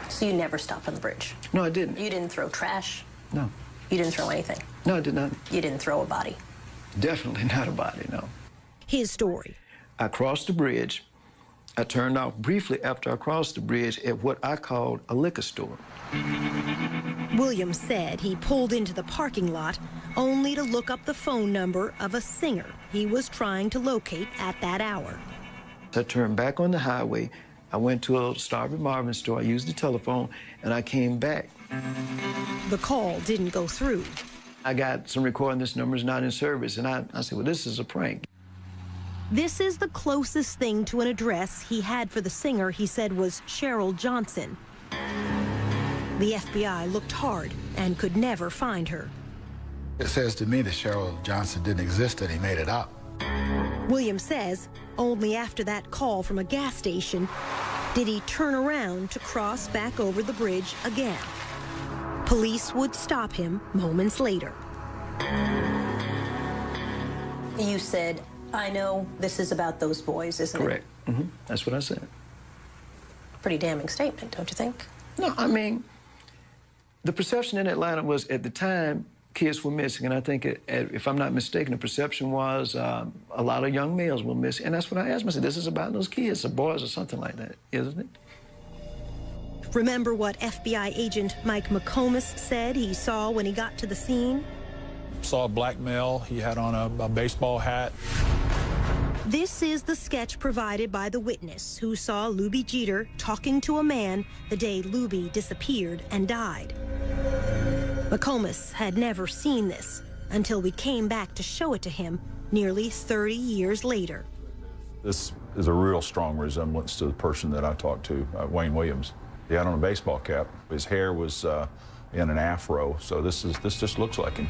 So you never stopped on the bridge?
No, I didn't.
You didn't throw trash?
No.
You didn't throw anything?
No, I did not.
You didn't throw a body?
Definitely not a body, no.
His story.
I crossed the bridge. I turned off briefly after I crossed the bridge at what I called a liquor store.
Williams said he pulled into the parking lot only to look up the phone number of a singer he was trying to locate at that hour.
I turned back on the highway. I went to a Starving Marvin store. I used the telephone, and I came back.
The call didn't go through.
I got some recording, this number's not in service, and I said, well, this is a prank.
This is the closest thing to an address he had for the singer he said was Cheryl Johnson. The FBI looked hard and could never find her.
It says to me that Cheryl Johnson didn't exist, that he made it up.
Williams says only after that call from a gas station did he turn around to cross back over the bridge again. Police would stop him moments later.
You said, I know this is about those boys, isn't it?
Correct. Mm-hmm. That's what I said.
Pretty damning statement, don't you think?
No, I mean, the perception in Atlanta was, at the time, kids were missing, and I think, if I'm not mistaken, the perception was a lot of young males were missing, and that's what I asked myself. This is about those kids, or boys, or something like that, isn't it?
Remember what FBI agent Mike McComas said he saw when he got to the scene?
Saw a black male. He had on a baseball hat.
This is the sketch provided by the witness who saw Luby Jeter talking to a man the day Luby disappeared and died. McComas had never seen this until we came back to show it to him nearly 30 years later.
This is a real strong resemblance to the person that I talked to, Wayne Williams. He had on a baseball cap. His hair was in an afro, so this just looks like him.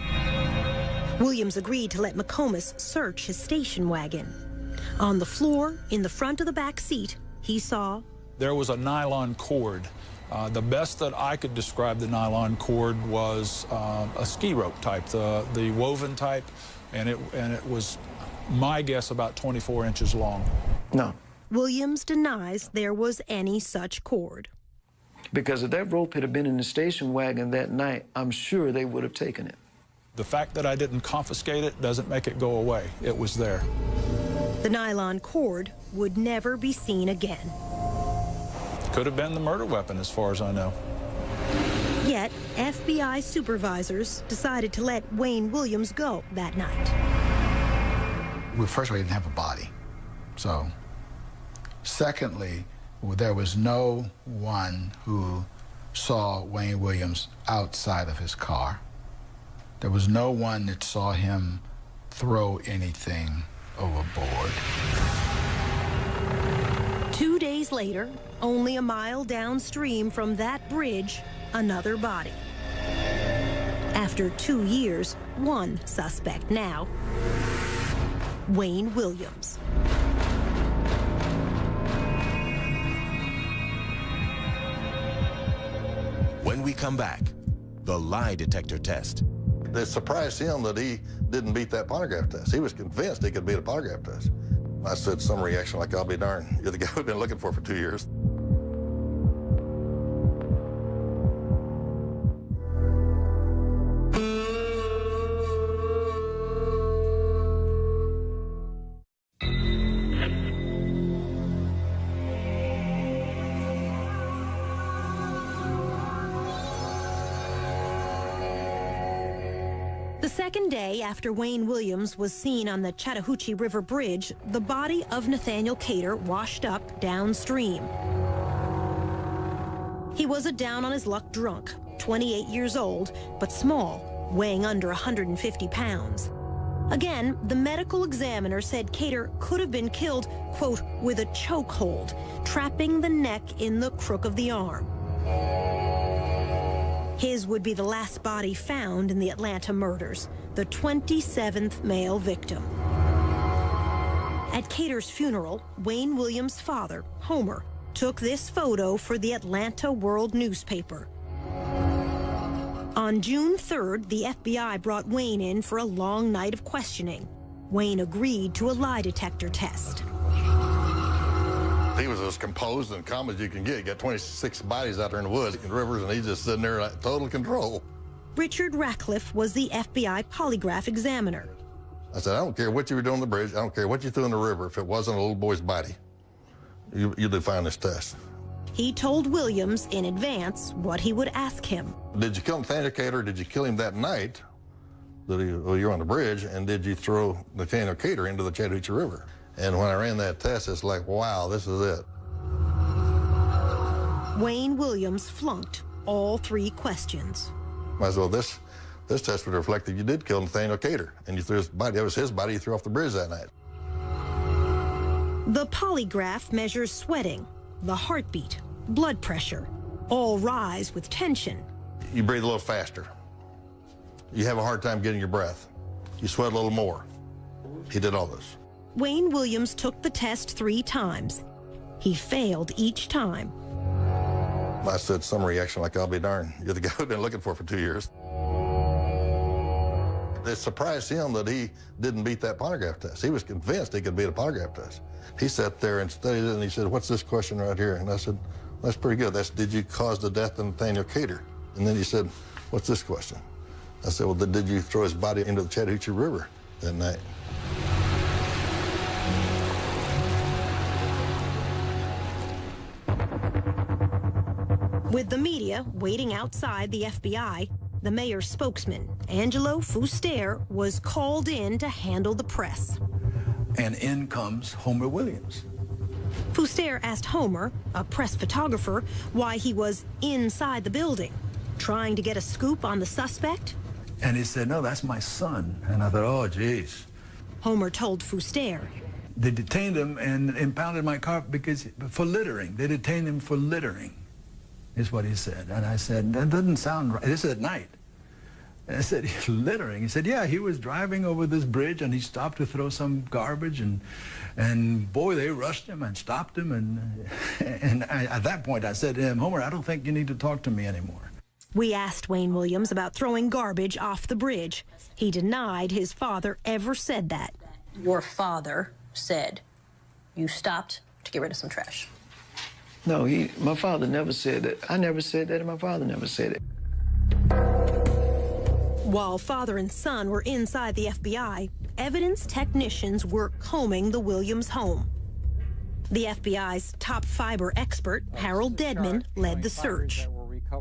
Williams agreed to let McComas search his station wagon. On the floor, in the front of the back seat, he saw...
There was a nylon cord. The best that I could describe the nylon cord was a ski rope type, the woven type, and it was, my guess, about 24 inches long.
No.
Williams denies there was any such cord.
Because if that rope had been in the station wagon that night, I'm sure they would have taken it.
The fact that I didn't confiscate it doesn't make it go away. It was there.
The nylon cord would never be seen again.
Could have been the murder weapon, as far as I know.
Yet, FBI supervisors decided to let Wayne Williams go that night.
Well, first of all, he didn't have a body. So, secondly, there was no one who saw Wayne Williams outside of his car. There was no one that saw him throw anything overboard.
2 days later, only a mile downstream from that bridge, another body. After 2 years, one suspect now, Wayne Williams.
When we come back, the lie detector test.
It surprised him that he didn't beat that polygraph test. He was convinced he could beat a polygraph test. I said some reaction like, I'll be darned, you're the guy we've been looking for 2 years.
The second day after Wayne Williams was seen on the Chattahoochee River Bridge, the body of Nathaniel Cater washed up downstream. He was a down-on-his-luck drunk, 28 years old, but small, weighing under 150 pounds. Again, the medical examiner said Cater could have been killed, quote, with a chokehold, trapping the neck in the crook of the arm. His would be the last body found in the Atlanta murders, the 27th male victim. At Cater's funeral, Wayne Williams' father, Homer, took this photo for the Atlanta World newspaper. On June 3rd, the FBI brought Wayne in for a long night of questioning. Wayne agreed to a lie detector test.
He was as composed and calm as you can get. You got 26 bodies out there in the woods and rivers, and he's just sitting there like total control.
Richard Ratcliffe was the FBI polygraph examiner.
I said, I don't care what you were doing on the bridge. I don't care what you threw in the river. If it wasn't a little boy's body, you define this test.
He told Williams in advance what he would ask him.
Did you kill Nathaniel Cater, or did you kill him that night that you were on the bridge, and did you throw Nathaniel Cater into the Chattahoochee River? And when I ran that test, it's like, wow, this is it.
Wayne Williams flunked all 3 questions.
I said, well, this test would reflect that you did kill Nathaniel Cater, and you threw his body, that was his body, you threw off the bridge that night.
The polygraph measures sweating, the heartbeat, blood pressure, all rise with tension.
You breathe a little faster. You have a hard time getting your breath. You sweat a little more. He did all this.
Wayne Williams took the test 3 times. He failed each time.
I said some reaction like, I'll be darned, you're the guy we've been looking for 2 years. It surprised him that he didn't beat that polygraph test. He was convinced he could beat a polygraph test. He sat there and studied it, and he said, what's this question right here? And I said, that's pretty good. That's, did you cause the death of Nathaniel Cater? And then he said, what's this question? I said, well, did you throw his body into the Chattahoochee River that night?
With the media waiting outside the FBI, the mayor's spokesman, Angelo Fuster, was called in to handle the press.
And in comes Homer Williams.
Fuster asked Homer, a press photographer, why he was inside the building, trying to get a scoop on the suspect.
And he said, no, that's my son. And I thought, oh, geez.
Homer told Fuster.
They detained him and impounded my car for littering. They detained him for littering, is what he said. And I said, that doesn't sound right. This is at night. And I said, littering? He said, yeah, he was driving over this bridge and he stopped to throw some garbage, and boy, they rushed him and stopped him. And at that point, I said to him, Homer, I don't think you need to talk to me anymore.
We asked Wayne Williams about throwing garbage off the bridge. He denied his father ever said that.
Your father said you stopped to get rid of some trash.
No, my father never said that. I never said that, and my father never said it.
While father and son were inside the FBI, evidence technicians were combing the Williams home. The FBI's top fiber expert, Harold Dedman, led the search.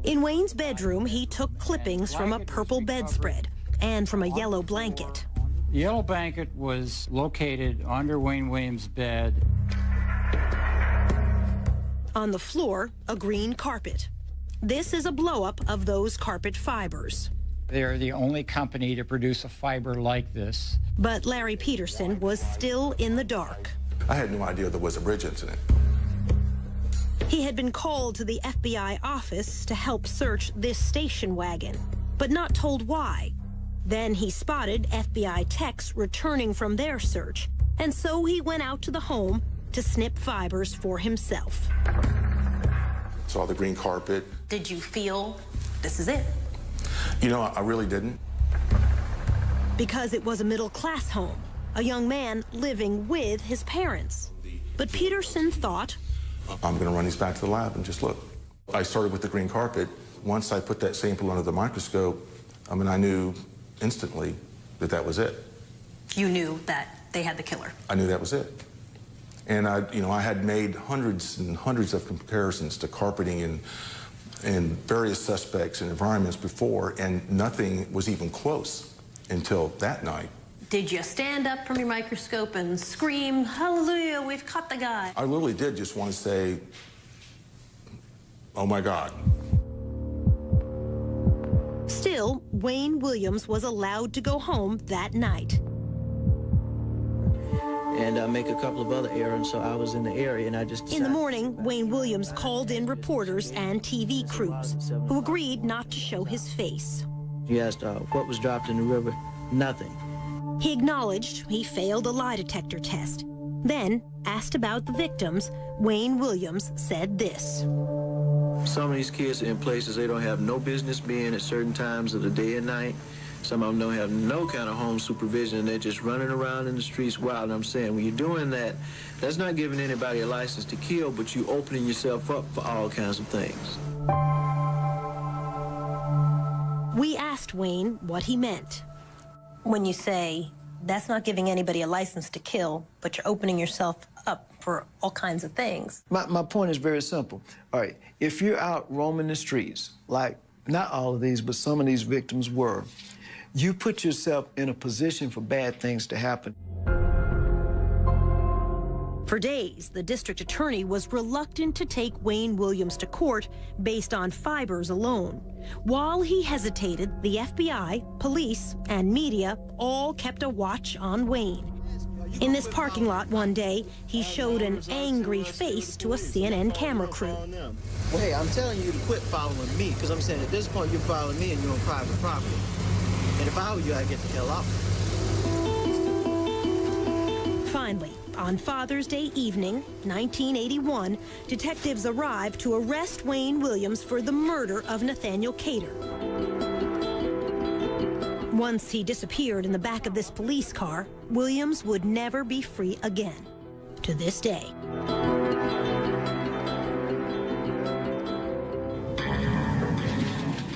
In Wayne's bedroom, he took clippings from a purple bedspread and from a yellow blanket.
The yellow blanket was located under Wayne Williams' bed.
On the floor, a green carpet. This is a blow-up of those carpet fibers.
They're the only company to produce a fiber like this.
But Larry Peterson was still in the dark.
I had no idea there was a bridge incident.
He had been called to the FBI office to help search this station wagon, but not told why. Then he spotted FBI techs returning from their search, and so he went out to the home to snip fibers for himself.
Saw the green carpet.
Did you feel this is it?
You know, I really didn't.
Because it was a middle-class home, a young man living with his parents. But Peterson thought,
I'm going to run these back to the lab and just look. I started with the green carpet. Once I put that sample under the microscope, I mean, I knew instantly that that was it.
You knew that they had the killer.
I knew that was it. And I had made hundreds and hundreds of comparisons to carpeting and various suspects and environments before, and nothing was even close until that night.
Did you stand up from your microscope and scream, "Hallelujah, we've caught the guy"?
I literally did just want to say, oh my God.
Still, Wayne Williams was allowed to go home that night.
And make a couple of other errands, so I was in the area, and I just decided.
In the morning, Wayne Williams called in reporters and TV crews, who agreed not to show his face.
He asked what was dropped in the river. Nothing.
He acknowledged he failed a lie detector test. Then, asked about the victims, Wayne Williams said this.
Some of these kids are in places they don't have no business being at certain times of the day and night. Some of them don't have no kind of home supervision, and they're just running around in the streets wild. And I'm saying, when you're doing that, that's not giving anybody a license to kill, but you opening yourself up for all kinds of things.
We asked Wayne what he meant.
When you say, that's not giving anybody a license to kill, but you're opening yourself up for all kinds of things.
My point is very simple. All right, if you're out roaming the streets, like not all of these, but some of these victims were, you put yourself in a position for bad things to happen.
For days, the district attorney was reluctant to take Wayne Williams to court based on fibers alone. While he hesitated, the FBI, police, and media all kept a watch on Wayne. In this parking lot one day, he showed an angry face to a CNN camera crew.
Well, hey, I'm telling you to quit following me, because I'm saying at this point you're following me and you're on private property. And if I were you, I'd get the hell off.
Finally, on Father's Day evening, 1981, detectives arrived to arrest Wayne Williams for the murder of Nathaniel Cater. Once he disappeared in the back of this police car, Williams would never be free again, to this day.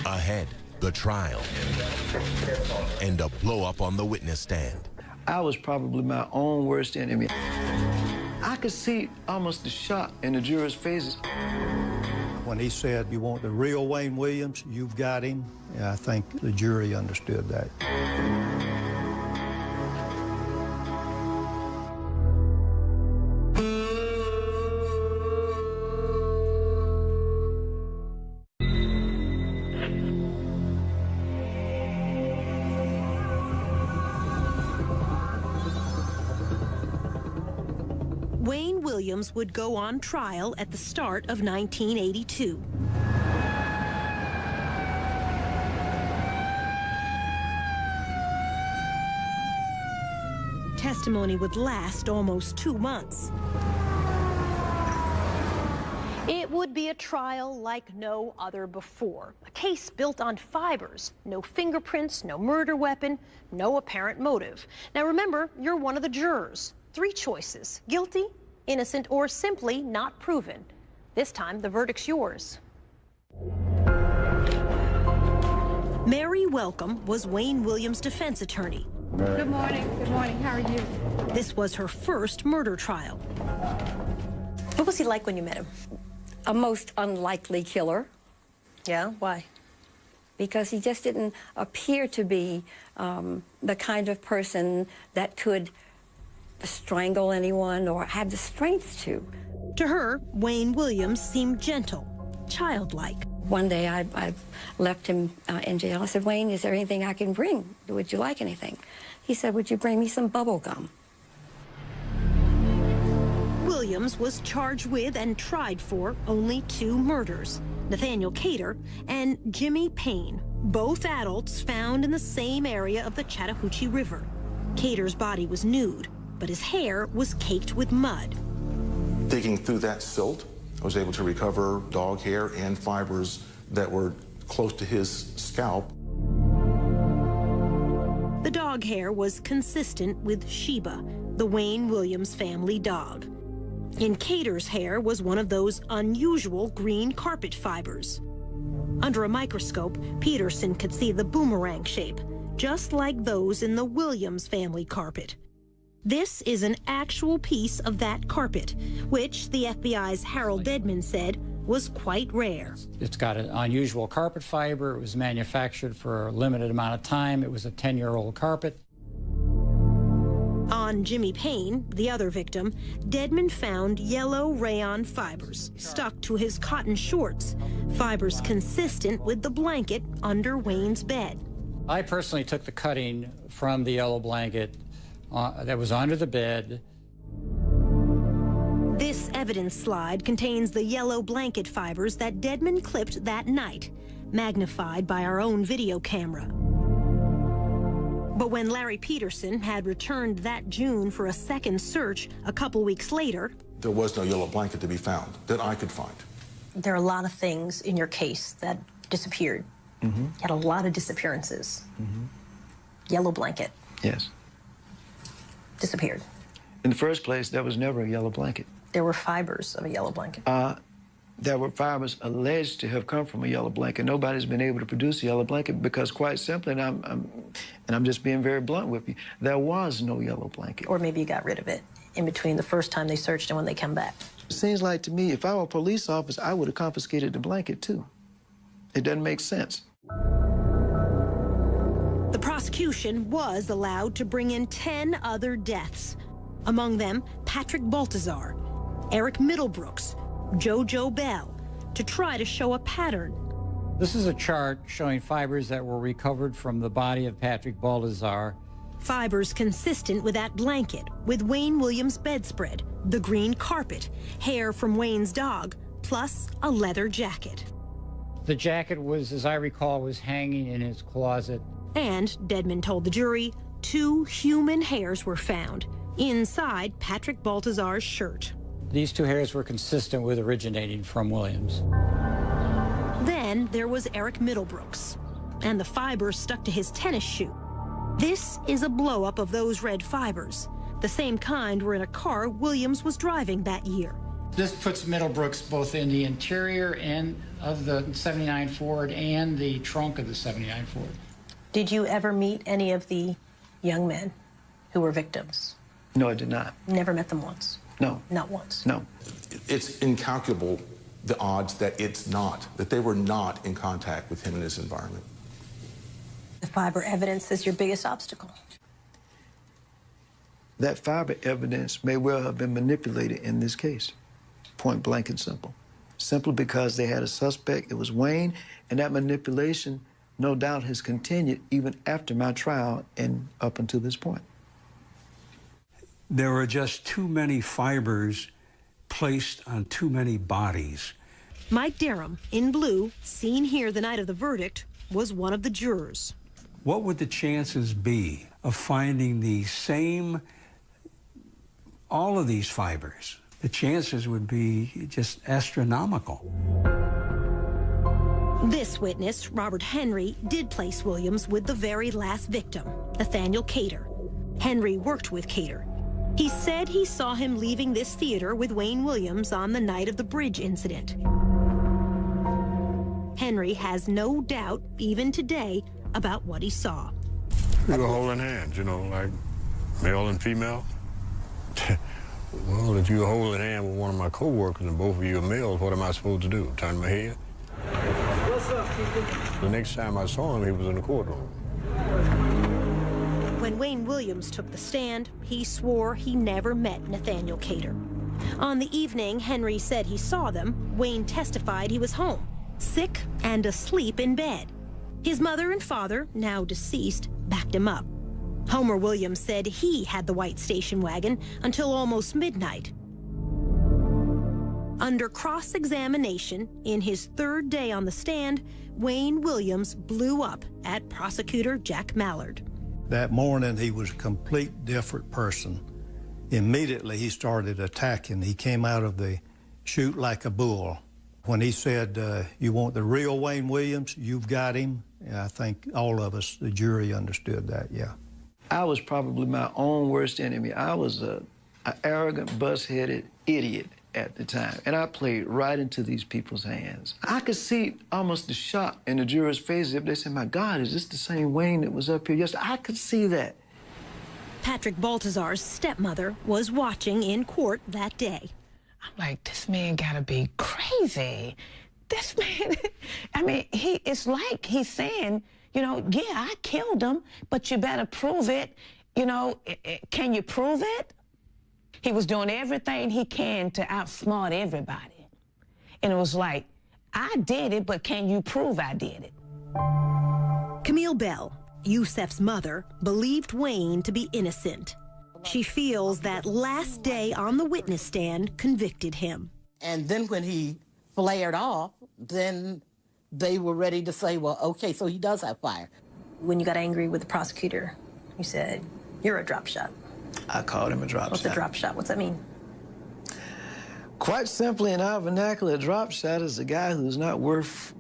Ahead, the trial, and a blow-up on the witness stand.
I was probably my own worst enemy. I could see almost the shock in the jurors' faces.
When he said, "You want the real Wayne Williams, you've got him," I think the jury understood that.
Wayne Williams would go on trial at the start of 1982. Testimony would last almost 2 months. It would be a trial like no other before. A case built on fibers. No fingerprints, no murder weapon, no apparent motive. Now remember, you're one of the jurors. 3 choices: guilty, innocent, or simply not proven. This time, the verdict's yours. Mary Welcome was Wayne Williams' defense attorney.
Good morning. Good morning. How are you?
This was her first murder trial.
What was he like when you met him?
A most unlikely killer.
Yeah? Why?
Because he just didn't appear to be the kind of person that could strangle anyone or have the strength to.
To her, Wayne Williams seemed gentle, childlike.
One day I left him in jail. I said, Wayne, is there anything I can bring? Would you like anything? He said, would you bring me some bubble gum?
Williams was charged with and tried for only 2 murders, Nathaniel Cater and Jimmy Payne, both adults found in the same area of the Chattahoochee River. Cater's body was nude, but his hair was caked with mud.
Digging through that silt, I was able to recover dog hair and fibers that were close to his scalp.
The dog hair was consistent with Sheba, the Wayne Williams family dog. In Cater's hair was one of those unusual green carpet fibers. Under a microscope, Peterson could see the boomerang shape, just like those in the Williams family carpet. This is an actual piece of that carpet, which the FBI's Harold Dedman said was quite rare.
It's got an unusual carpet fiber. It was manufactured for a limited amount of time. It was a 10-year-old carpet.
On Jimmy Payne, the other victim, Dedman found yellow rayon fibers stuck to his cotton shorts, fibers consistent with the blanket under Wayne's bed.
I personally took the cutting from the yellow blanket that was under the bed.
This evidence slide contains the yellow blanket fibers that Dedman clipped that night, magnified by our own video camera. But when Larry Peterson had returned that June for a second search a couple weeks later,
There was no yellow blanket to be found that I could find.
There are a lot of things in your case that disappeared.
Mm-hmm.
You had a lot of disappearances.
Mm-hmm.
Yellow blanket
Yes.
disappeared.
In the first place, there was never a yellow blanket.
There were fibers of a yellow blanket.
There were fibers alleged to have come from a yellow blanket. Nobody's been able to produce a yellow blanket because, quite simply, and I'm just being very blunt with you, there was no yellow blanket.
Or maybe you got rid of it in between the first time they searched and when they come back.
It seems like to me, if I were a police officer, I would have confiscated the blanket too. It doesn't make sense.
the prosecution was allowed to bring in 10 other deaths. Among them, Patrick Baltazar, Eric Middlebrooks, JoJo Bell, to try to show a pattern.
This is a chart showing fibers that were recovered from the body of Patrick Baltazar.
Fibers consistent with that blanket, with Wayne Williams' bedspread, the green carpet, hair from Wayne's dog, plus a leather jacket.
The jacket was, as I recall, was hanging in his closet.
And, Dedman told the jury, 2 human hairs were found inside Patrick Baltazar's shirt.
These 2 hairs were consistent with originating from Williams.
Then there was Eric Middlebrooks, and the fibers stuck to his tennis shoe. This is a blow-up of those red fibers. The same kind were in a car Williams was driving that year.
This puts Middlebrooks both in the interior and of the 79 Ford and the trunk of the 79 Ford.
Did you ever meet any of the young men who were victims?
No, I did not.
Never met them once?
No.
Not once?
No.
It's incalculable, the odds that that they were not in contact with him in his environment.
The fiber evidence is your biggest obstacle.
That fiber evidence may well have been manipulated in this case, point blank and simple. Simply because they had a suspect, it was Wayne, and that manipulation no doubt has continued even after my trial and up until this point.
There were just too many fibers placed on too many bodies.
Mike Derham, in blue, seen here the night of the verdict, was one of the jurors.
What would the chances be of finding the same, all of these fibers? The chances would be just astronomical.
This witness, Robert Henry, did place Williams with the very last victim, Nathaniel Cater. Henry worked with Cater. He said he saw him leaving this theater with Wayne Williams on the night of the bridge incident. Henry has no doubt, even today, about what he saw.
We were holding hands, you know, like male and female. Well, if you were holding hands with one of my co-workers and both of you are males, what am I supposed to do? Turn my head?
What's up, people?
The next time I saw him, he was in the courtroom.
When Wayne Williams took the stand, he swore he never met Nathaniel Cater. On the evening Henry said he saw them, Wayne testified he was home, sick and asleep in bed. His mother and father, now deceased, backed him up. Homer Williams said he had the white station wagon until almost midnight. Under cross-examination, in his third day on the stand, Wayne Williams blew up at prosecutor Jack Mallard.
That morning, he was a complete different person. Immediately, he started attacking. He came out of the chute like a bull. When he said, you want the real Wayne Williams, you've got him, I think all of us, the jury, understood that, yeah.
I was probably my own worst enemy. I was an arrogant, bus-headed idiot at the time, and I played right into these people's hands. I could see almost the shock in the jurors' faces if they said, my God, is this the same Wayne that was up here yesterday? I could see that.
Patrick Baltazar's stepmother was watching in court that day.
I'm like, this man gotta be crazy. This man, I mean, it's like he's saying, you know, yeah, I killed him, but you better prove it. You know, can you prove it? He was doing everything he can to outsmart everybody. And it was like, I did it, but can you prove I did it?
Camille Bell, Yusef's mother, believed Wayne to be innocent. She feels that last day on the witness stand convicted him.
And then when he flared off, then they were ready to say, well, okay, so he does have fire.
When you got angry with the prosecutor, you said, you're a drop shot.
I called him a drop shot.
What's a drop shot? What's that mean?
Quite simply, in our vernacular, a drop shot is a guy who's not worth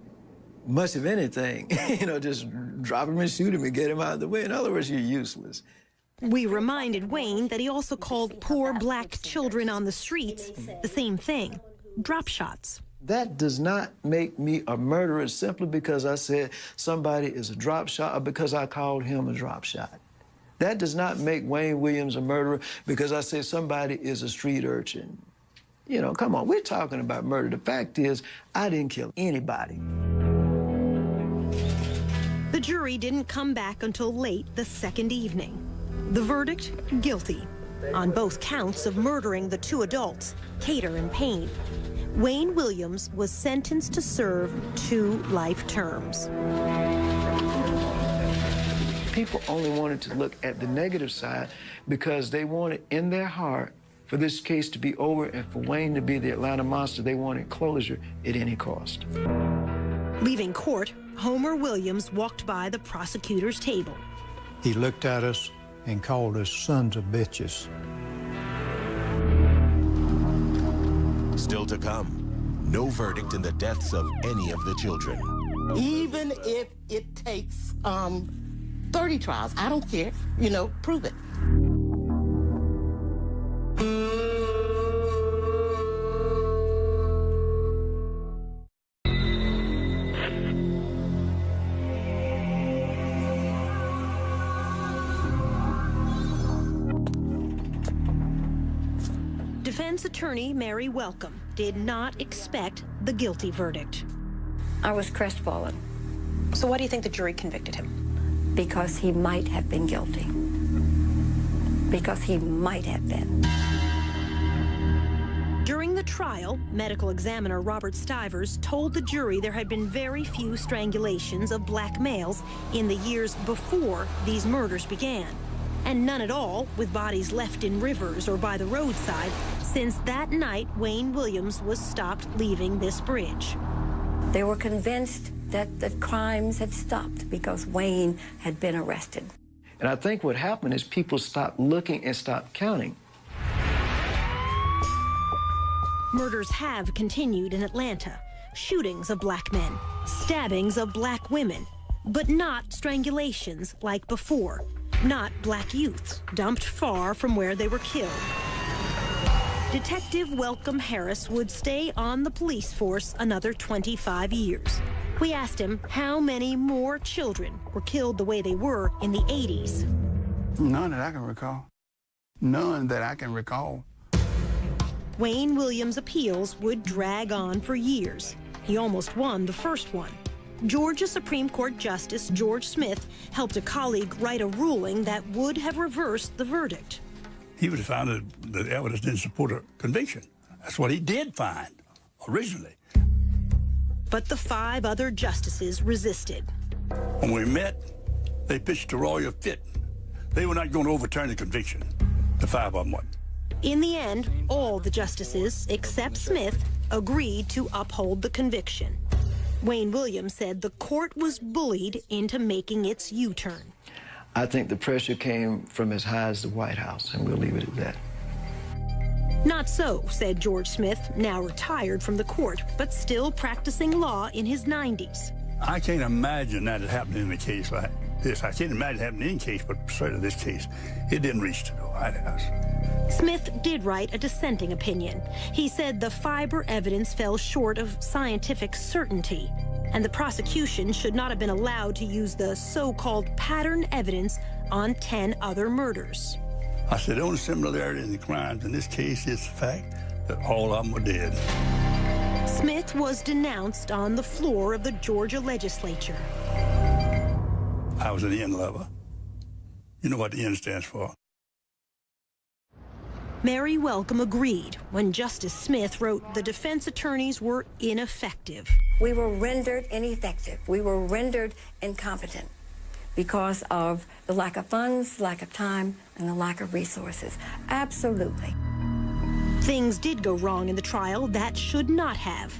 much of anything. You know, just drop him and shoot him and get him out of the way. In other words, you're useless.
We reminded Wayne that he also called poor black children on the streets the same thing, drop shots.
That does not make me a murderer simply because I said somebody is a drop shot or because I called him a drop shot. That does not make Wayne Williams a murderer because I say somebody is a street urchin. You know, come on, we're talking about murder. The fact is, I didn't kill anybody.
The jury didn't come back until late the second evening. The verdict, guilty, on both counts of murdering the two adults, Cater and Payne. Wayne Williams was sentenced to serve 2 life terms.
People only wanted to look at the negative side because they wanted in their heart for this case to be over and for Wayne to be the Atlanta monster. They wanted closure at any cost.
Leaving court, Homer Williams walked by the prosecutor's table.
He looked at us and called us sons of bitches.
Still to come, no verdict in the deaths of any of the children.
Even if it takes 30 trials, I don't care. You know, prove it.
Defense attorney Mary Welcome did not expect the guilty verdict.
I was crestfallen.
So why do you think the jury convicted him?
Because he might have been guilty. Because he might have been.
During the trial, medical examiner Robert Stivers told the jury there had been very few strangulations of black males in the years before these murders began, and none at all with bodies left in rivers or by the roadside since that night Wayne Williams was stopped leaving this bridge.
They were convinced that the crimes had stopped because Wayne had been arrested.
And I think what happened is people stopped looking and stopped counting.
Murders have continued in Atlanta. Shootings of black men, stabbings of black women, but not strangulations like before. Not black youths dumped far from where they were killed. Detective Welcome Harris would stay on the police force another 25 years. We asked him how many more children were killed the way they were in the 80s.
None that I can recall. None that I can recall.
Wayne Williams' appeals would drag on for years. He almost won the first one. Georgia Supreme Court Justice George Smith helped a colleague write a ruling that would have reversed the verdict.
He would have found that the evidence didn't support a conviction. That's what he did find originally.
but the 5 other justices resisted.
When we met, they pitched a royal fit. They were not going to overturn the conviction. The 5 of them would.
In the end, all the justices, except Smith, agreed to uphold the conviction. Wayne Williams said the court was bullied into making its U-turn.
I think the pressure came from as high as the White House, and we'll leave it at that.
Not so, said George Smith, now retired from the court, but still practicing law in his 90s.
I can't imagine that had happened in a case like this. I can't imagine it happening in any case, but certainly this case, it didn't reach to the White House.
Smith did write a dissenting opinion. He said the fiber evidence fell short of scientific certainty, and the prosecution should not have been allowed to use the so-called pattern evidence on 10 other murders.
I said the only similarity in the crimes in this case is the fact that all of them were dead.
Smith was denounced on the floor of the Georgia legislature.
I was an N lover. You know what the N stands for.
Mary Welcome agreed when Justice Smith wrote the defense attorneys were ineffective.
We were rendered ineffective. We were rendered incompetent because of the lack of funds, lack of time, and the lack of resources. Absolutely.
Things did go wrong in the trial that should not have.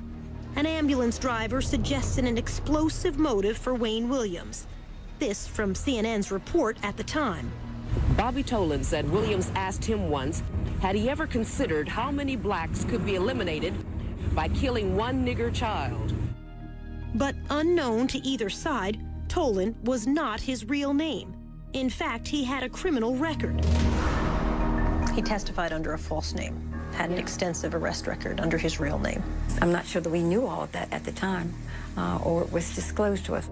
An ambulance driver suggested an explosive motive for Wayne Williams. This from CNN's report at the time.
Bobby Tolan said Williams asked him once, had he ever considered how many blacks could be eliminated by killing one nigger child?
But unknown to either side, Tolan was not his real name. In fact, he had a criminal record. He testified under a false name, had an extensive arrest record under his real name.
I'm not sure that we knew all of that at the time, or it was disclosed to us.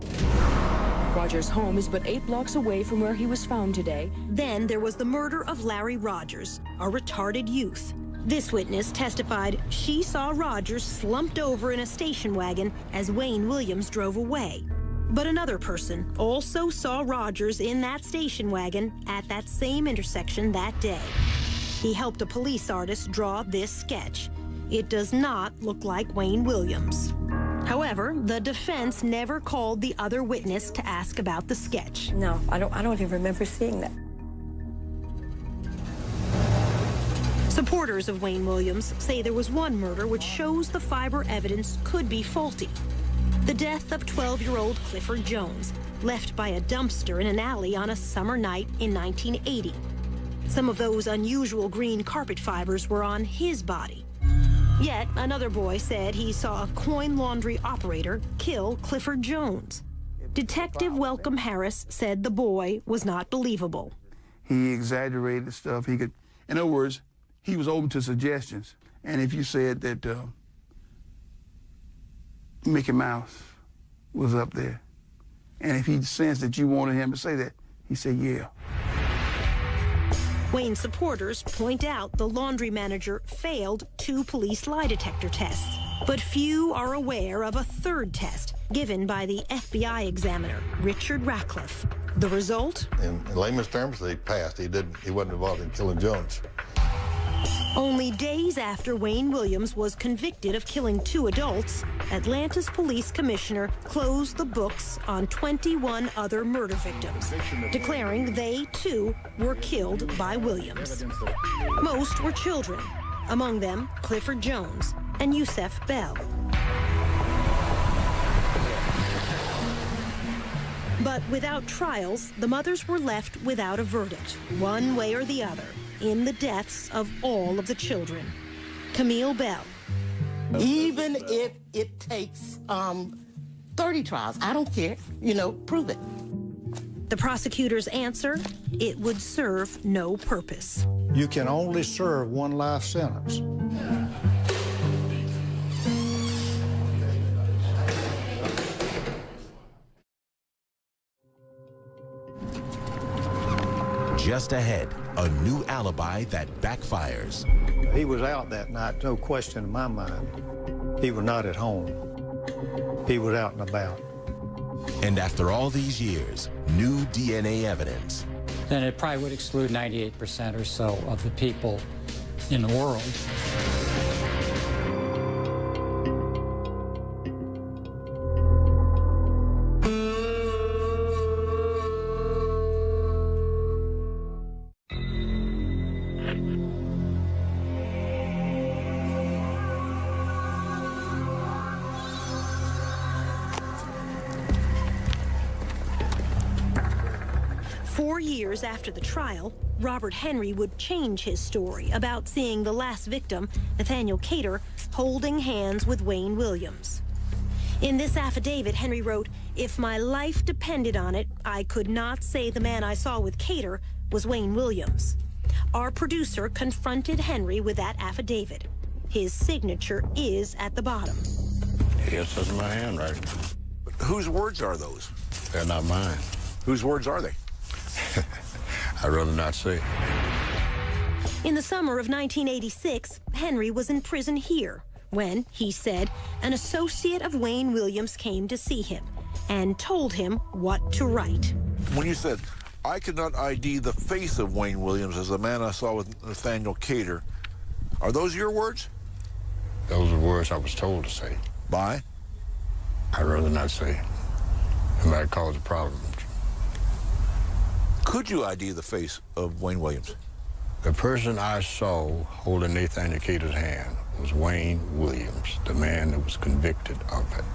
Rogers' home is but 8 blocks away from where he was found today.
Then there was the murder of Larry Rogers, a retarded youth. This witness testified she saw Rogers slumped over in a station wagon as Wayne Williams drove away. But another person also saw Rogers in that station wagon at that same intersection that day. He helped a police artist draw this sketch. It does not look like Wayne Williams. However, the defense never called the other witness to ask about the sketch.
No, I don't even remember seeing that.
Supporters of Wayne Williams say there was one murder which shows the fiber evidence could be faulty. The death of 12-year-old Clifford Jones, left by a dumpster in an alley on a summer night in 1980. Some of those unusual green carpet fibers were on his body. Yet another boy said he saw a coin laundry operator kill Clifford Jones. Detective Welcome Harris said the boy was not believable.
He exaggerated stuff. He could, in other words, he was open to suggestions. And if you said that Mickey Mouse was up there, and if he sensed that you wanted him to say that, he said, yeah.
Wayne supporters point out the laundry manager failed 2 police lie detector tests, but few are aware of a third test given by the FBI examiner, Richard Ratcliffe. The result?
In layman's terms, he passed. He wasn't involved in killing Jones.
Only days after Wayne Williams was convicted of killing 2 adults, Atlanta's police commissioner closed the books on 21 other murder victims, declaring they, too, were killed by Williams. Most were children, among them Clifford Jones and Yusef Bell. But without trials, the mothers were left without a verdict, one way or the other, in the deaths of all of the children. Camille Bell.
Even if it takes 30 trials, I don't care. You know, prove it.
The prosecutor's answer, it would serve no purpose.
You can only serve 1 life sentence.
Just ahead, a new alibi that backfires.
He was out that night, no question in my mind. He was not at home. He was out and about.
And after all these years, new DNA evidence.
Then it probably would exclude 98% or so of the people in the world.
4 years after the trial, Robert Henry would change his story about seeing the last victim, Nathaniel Cater, holding hands with Wayne Williams. In this affidavit, Henry wrote, "If my life depended on it, I could not say the man I saw with Cater was Wayne Williams." Our producer confronted Henry with that affidavit. His signature is at the bottom.
Yes, that's my handwriting.
Whose words are those?
They're not mine.
Whose words are they?
I'd rather not say.
In the summer of 1986, Henry was in prison here when, he said, an associate of Wayne Williams came to see him and told him what to write.
When you said, "I could not ID the face of Wayne Williams as the man I saw with Nathaniel Cater," are those your words?
Those are words I was told to say.
By?
I'd rather not say. It might cause a problem.
Could you ID the face of Wayne Williams?
The person I saw holding Nathaniel Cater's hand was Wayne Williams, the man that was convicted of it.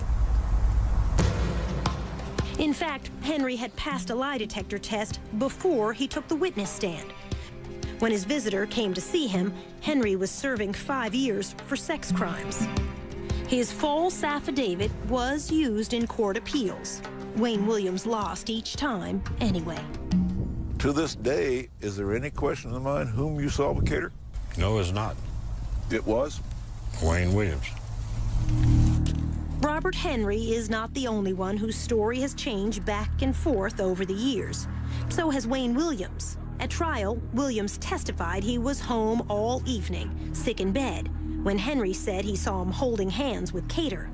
In fact, Henry had passed a lie detector test before he took the witness stand. When his visitor came to see him, Henry was serving 5 years for sex crimes. His false affidavit was used in court appeals. Wayne Williams lost each time anyway.
To this day, is there any question in mind whom you saw with Cater?
No, it's not.
It was?
Wayne Williams.
Robert Henry is not the only one whose story has changed back and forth over the years. So has Wayne Williams. At trial, Williams testified he was home all evening, sick in bed, when Henry said he saw him holding hands with Cater.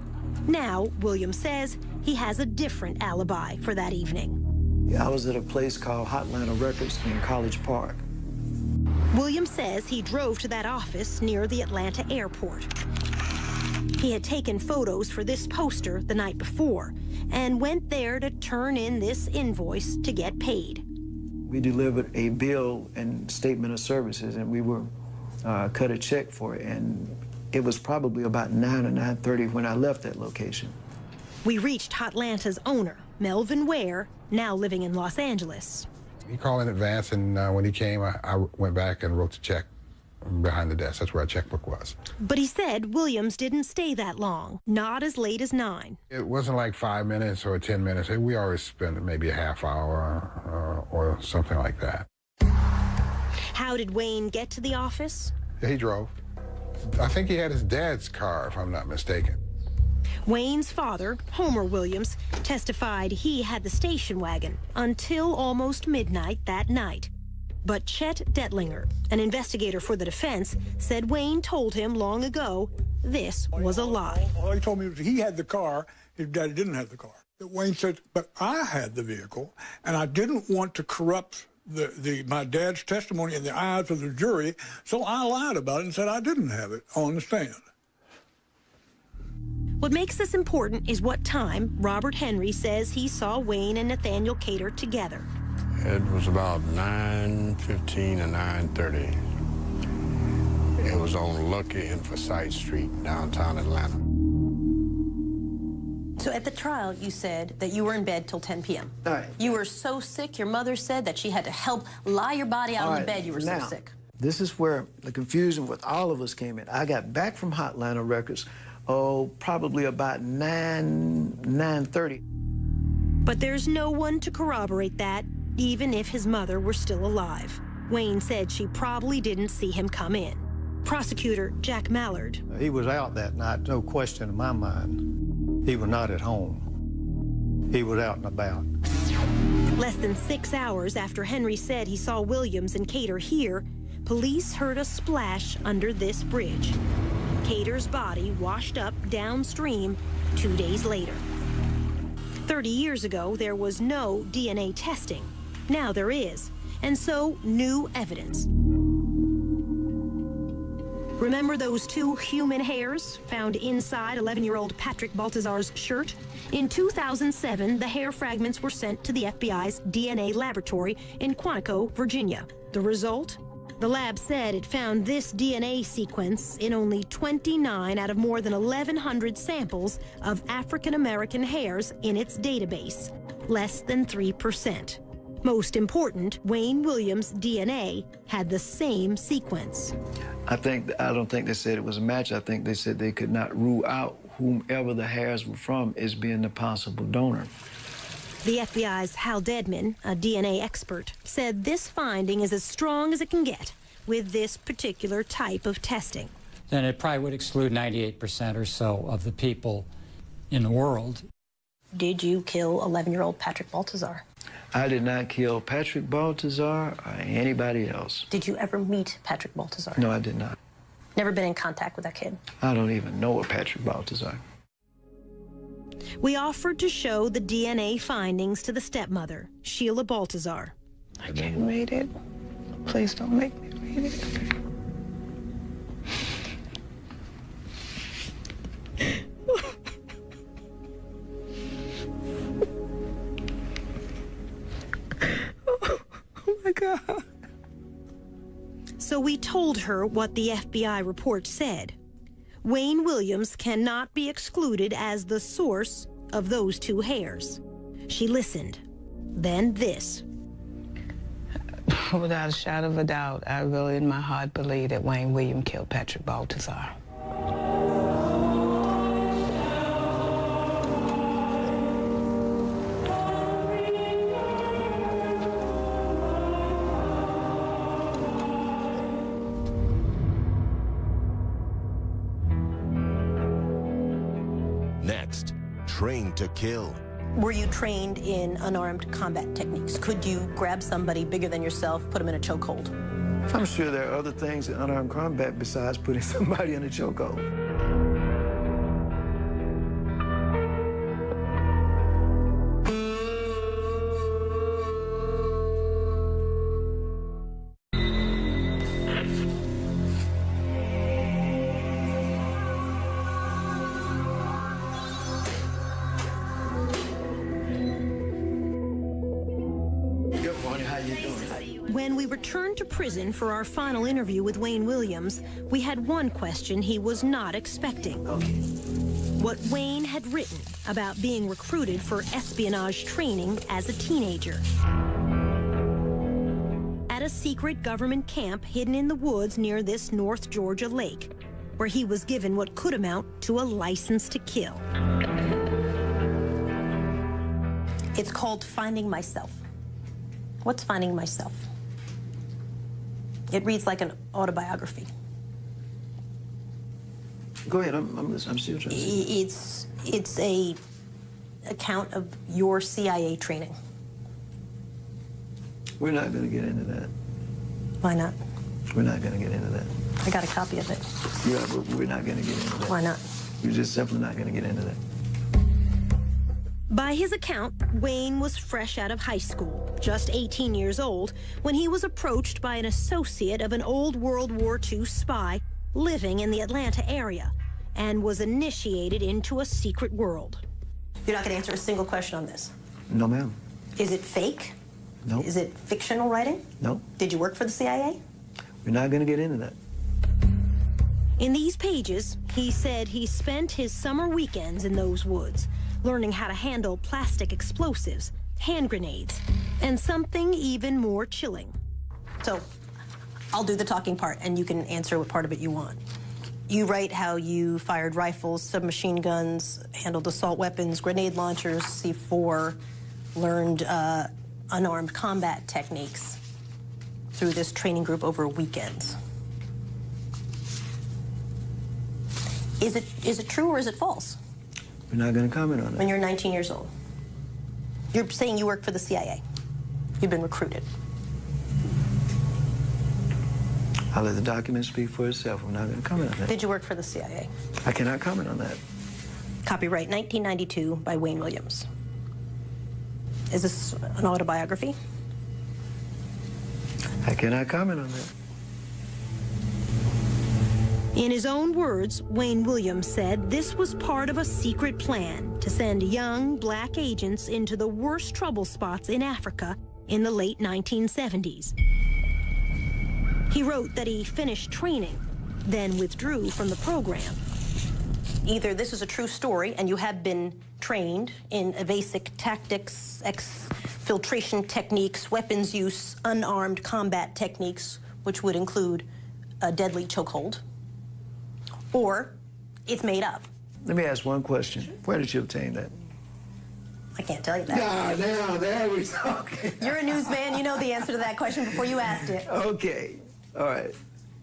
Now, Williams says he has a different alibi for that evening.
I was at a place called Hotlanta Records in College Park.
Williams says he drove to that office near the Atlanta airport. He had taken photos for this poster the night before and went there to turn in this invoice to get paid.
We delivered a bill and statement of services, and we were cut a check for it, and it was probably about 9 or 9:30 when I left that location.
We reached Hotlanta's owner, Melvin Ware, now living in Los Angeles.
He called in advance, and when he came, I went back and wrote the check behind the desk. That's where our checkbook was.
But he said Williams didn't stay that long, not as late as 9.
It wasn't like 5 minutes or 10 minutes. We always spent maybe a half hour or something like that.
How did Wayne get to the office?
He drove. I think he had his dad's car, if I'm not mistaken.
Wayne's father, Homer Williams, testified he had the station wagon until almost midnight that night. But Chet Detlinger, an investigator for the defense, said Wayne told him long ago this was a lie.
All he told me was he had the car, his daddy didn't have the car. Wayne said, but I had the vehicle, and I didn't want to corrupt my dad's testimony in the eyes of the jury, so I lied about it and said I didn't have it on the stand.
What makes this important is what time Robert Henry says he saw Wayne and Nathaniel Cater together.
It was about 9:15 and 9:30. It was on Lucky and Forsyth Street, downtown Atlanta.
So at the trial, you said that you were in bed till 10 p.m.
All right.
You were so sick, your mother said that she had to help lie your body out on the bed. You were so sick.
This is where the confusion with all of us came in. I got back from Hotlanta Records, probably about 9:30.
But there's no one to corroborate that, even if his mother were still alive. Wayne said she probably didn't see him come in. Prosecutor Jack Mallard.
He was out that night, no question in my mind. He was not at home. He was out and about.
Less than 6 hours after Henry said he saw Williams and Cater here, police heard a splash under this bridge. Cater's body washed up downstream 2 days later. 30 years ago, there was no DNA testing. Now there is, and so new evidence. Remember those 2 human hairs found inside 11-year-old Patrick Baltazar's shirt? In 2007, the hair fragments were sent to the FBI's DNA laboratory in Quantico, Virginia. The result? The lab said it found this DNA sequence in only 29 out of more than 1,100 samples of African-American hairs in its database, less than 3%. Most important, Wayne Williams' DNA had the same sequence.
I don't think they said it was a match. I think they said they could not rule out whomever the hairs were from as being the possible donor.
The FBI's Hal Dedman, a DNA expert, said this finding is as strong as it can get with this particular type of testing.
Then it probably would exclude 98% or so of the people in the world.
Did you kill 11-year-old Patrick Baltazar?
I did not kill Patrick Baltazar or anybody else.
Did you ever meet Patrick Baltazar?
No, I did not.
Never been in contact with that kid?
I don't even know a Patrick Baltazar.
We offered to show the DNA findings to the stepmother, Sheila Baltazar.
I can't read it. Please don't make me read it. Oh my God.
So we told her what the FBI report said. Wayne Williams cannot be excluded as the source of those two hairs. She listened. Then this.
Without a shadow of a doubt, I really in my heart believe that Wayne Williams killed Patrick Baltazar.
Next, trained to kill.
Were you trained in unarmed combat techniques? Could you grab somebody bigger than yourself, put them in a chokehold?
I'm sure there are other things in unarmed combat besides putting somebody in a chokehold.
When we returned to prison for our final interview with Wayne Williams, we had one question he was not expecting. What Wayne had written about being recruited for espionage training as a teenager. At a secret government camp hidden in the woods near this North Georgia lake, where he was given what could amount to a license to kill.
It's called Finding Myself. What's Finding Myself? It reads like an autobiography.
Go ahead, I'm still trying to see.
It's a account of your CIA training.
We're not going to get into that.
Why not?
We're not going to get into that.
I got a copy of it.
Yeah, but we're not going to get into that.
Why not?
We're just simply not going to get into that.
By his account, Wayne was fresh out of high school, just 18 years old, when he was approached by an associate of an old World War II spy living in the Atlanta area and was initiated into a secret world.
You're not going to answer a single question on this?
No, ma'am.
Is it fake?
No.
Is it fictional writing?
No.
Did you work for the CIA?
We're not going to get into that.
In these pages, he said he spent his summer weekends in those woods, learning how to handle plastic explosives, hand grenades, and something even more chilling.
So, I'll do the talking part, and you can answer what part of it you want. You write how you fired rifles, submachine guns, handled assault weapons, grenade launchers, C4, learned unarmed combat techniques through this training group over weekends. Is it true or is it false?
We're not going to comment on that.
When you're 19 years old. You're saying you work for the CIA. You've been recruited.
I'll let the document speak for itself. We're not going to comment on that.
Did you work for the CIA?
I cannot comment on that.
Copyright 1992 by Wayne Williams. Is this an autobiography?
I cannot comment on that.
In his own words, Wayne Williams said this was part of a secret plan to send young black agents into the worst trouble spots in Africa in the late 1970s. He wrote that he finished training, then withdrew from the program.
Either this is a true story and you have been trained in evasive tactics, filtration techniques, weapons use, unarmed combat techniques, which would include a deadly chokehold, or it's made up.
Let me ask one question. Where did you obtain that?
I can't tell you that.
Now, there we talking.
You're a newsman. You know the answer to that question before you asked it.
Okay. All right.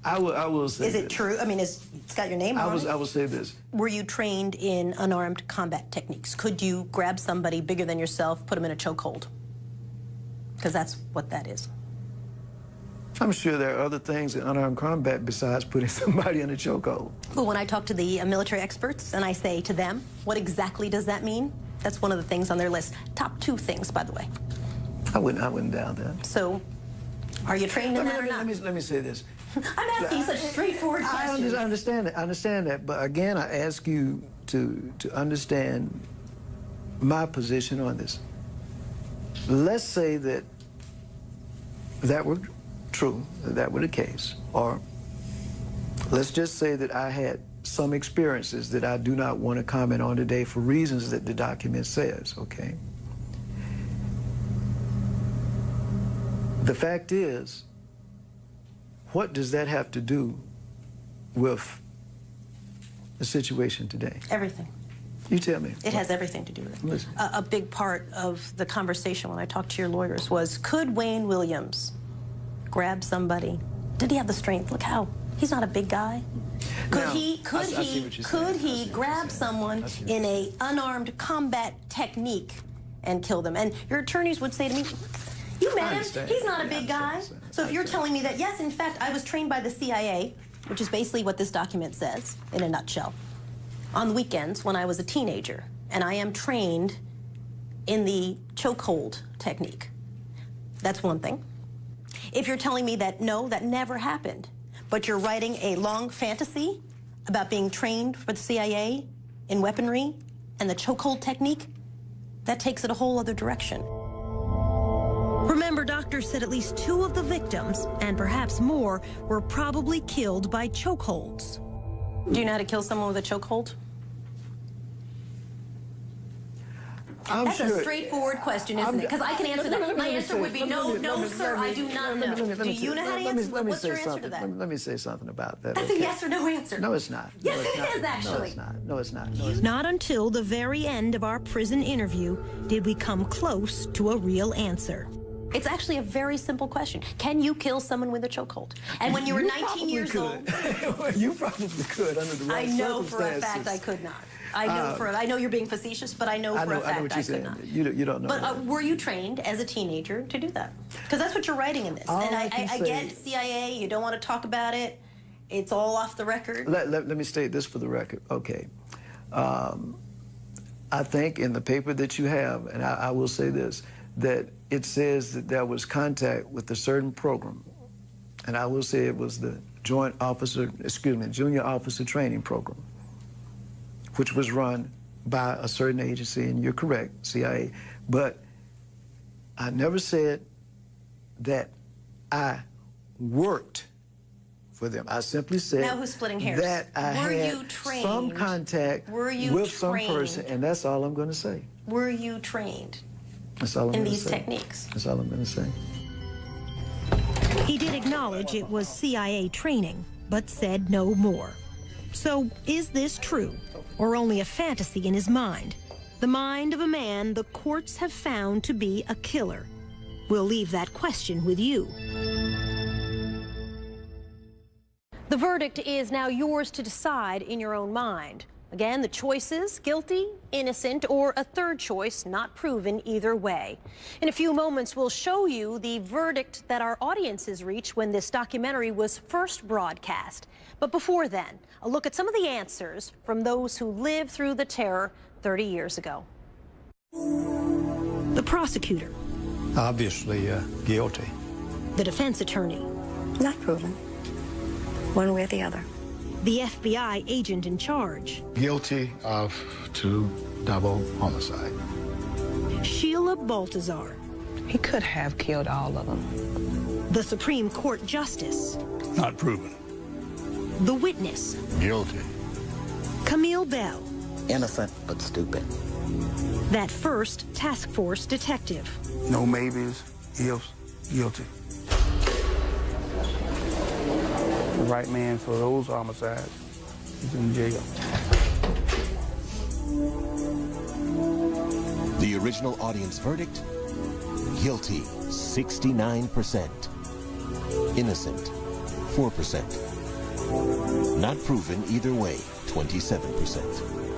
I will say
Is it true? I mean, it's got your name on it.
I will say this.
Were you trained in unarmed combat techniques? Could you grab somebody bigger than yourself, put them in a chokehold? Because that's what that is.
I'm sure there are other things in unarmed combat besides putting somebody in a chokehold.
But when I talk to the military experts and I say to them, what exactly does that mean? That's one of the things on their list. Top 2 things, by the way.
I wouldn't doubt that.
So, are you trained in that or not?
Let me say this.
I'm asking such straightforward questions.
I understand that. I understand that. But again, I ask you to understand my position on this. Let's say that were true, that were the case, or let's just say that I had some experiences that I do not want to comment on today for reasons that the document says, okay? The fact is, what does that have to do with the situation today?
Everything.
You tell me.
It has everything to do with it.
Listen.
A big part of the conversation when I talked to your lawyers was, could Wayne Williams grab somebody? Did he have the strength? Look how, he's not a big guy. Could he grab someone in a unarmed combat technique and kill them? And your attorneys would say to me, you met him, he's not a big guy. So if you're telling me that, yes, in fact, I was trained by the CIA, which is basically what this document says in a nutshell, on the weekends when I was a teenager, and I am trained in the chokehold technique. That's one thing. If you're telling me that, no, that never happened, but you're writing a long fantasy about being trained for the CIA in weaponry and the chokehold technique, that takes it a whole other direction.
Remember, doctors said at least 2 of the victims, and perhaps more, were probably killed by chokeholds.
Do you know how to kill someone with a chokehold? That's a straightforward question, isn't it? Because I can answer that. My answer would be no, sir, I do not know. Do you know how to answer? What's your answer to that?
Let me say something about that.
That's a yes or no answer.
No, it's not.
Yes, it is, actually.
No, it's not.
Not until the very end of our prison interview did we come close to a real answer.
It's actually a very simple question. Can you kill someone with a chokehold? And when you were 19 years old...
You probably could under the right circumstances.
I know for a fact I could not. I know you're being facetious, but I know for a fact I could not.
You don't know.
But were you trained as a teenager to do that? Because that's what you're writing in this. And I get CIA, you don't want to talk about it. It's all off the record.
Let me state this for the record. Okay. I think in the paper that you have, and I will say this, that it says that there was contact with a certain program. And I will say it was the Junior Officer Training Program, which was run by a certain agency, and you're correct, CIA. But I never said that I worked for them. I simply said
now who's splitting hairs?
That I had some contact with some person, and that's all I'm going to say.
Were you trained
that's all I'm
in
gonna
these
say.
techniques?
That's all I'm going to say.
He did acknowledge it was CIA training, but said no more. So, is this true, or only a fantasy in his mind? The mind of a man the courts have found to be a killer. We'll leave that question with you. The verdict is now yours to decide in your own mind. Again, the choices, guilty, innocent, or a third choice, not proven either way. In a few moments, we'll show you the verdict that our audiences reached when this documentary was first broadcast. But before then, a look at some of the answers from those who lived through the terror 30 years ago. The prosecutor.
Obviously guilty.
The defense attorney.
Not proven. One way or the other.
The FBI agent in charge.
Guilty of 2 double homicide.
Sheila Baltazar.
He could have killed all of them.
The Supreme Court Justice.
Not proven.
The witness.
Guilty.
Camille Bell.
Innocent but stupid.
That first task force detective.
No maybes, ifs, guilty. The right man for those homicides is in jail.
The original audience verdict, guilty 69%, innocent 4%, not proven either way 27%.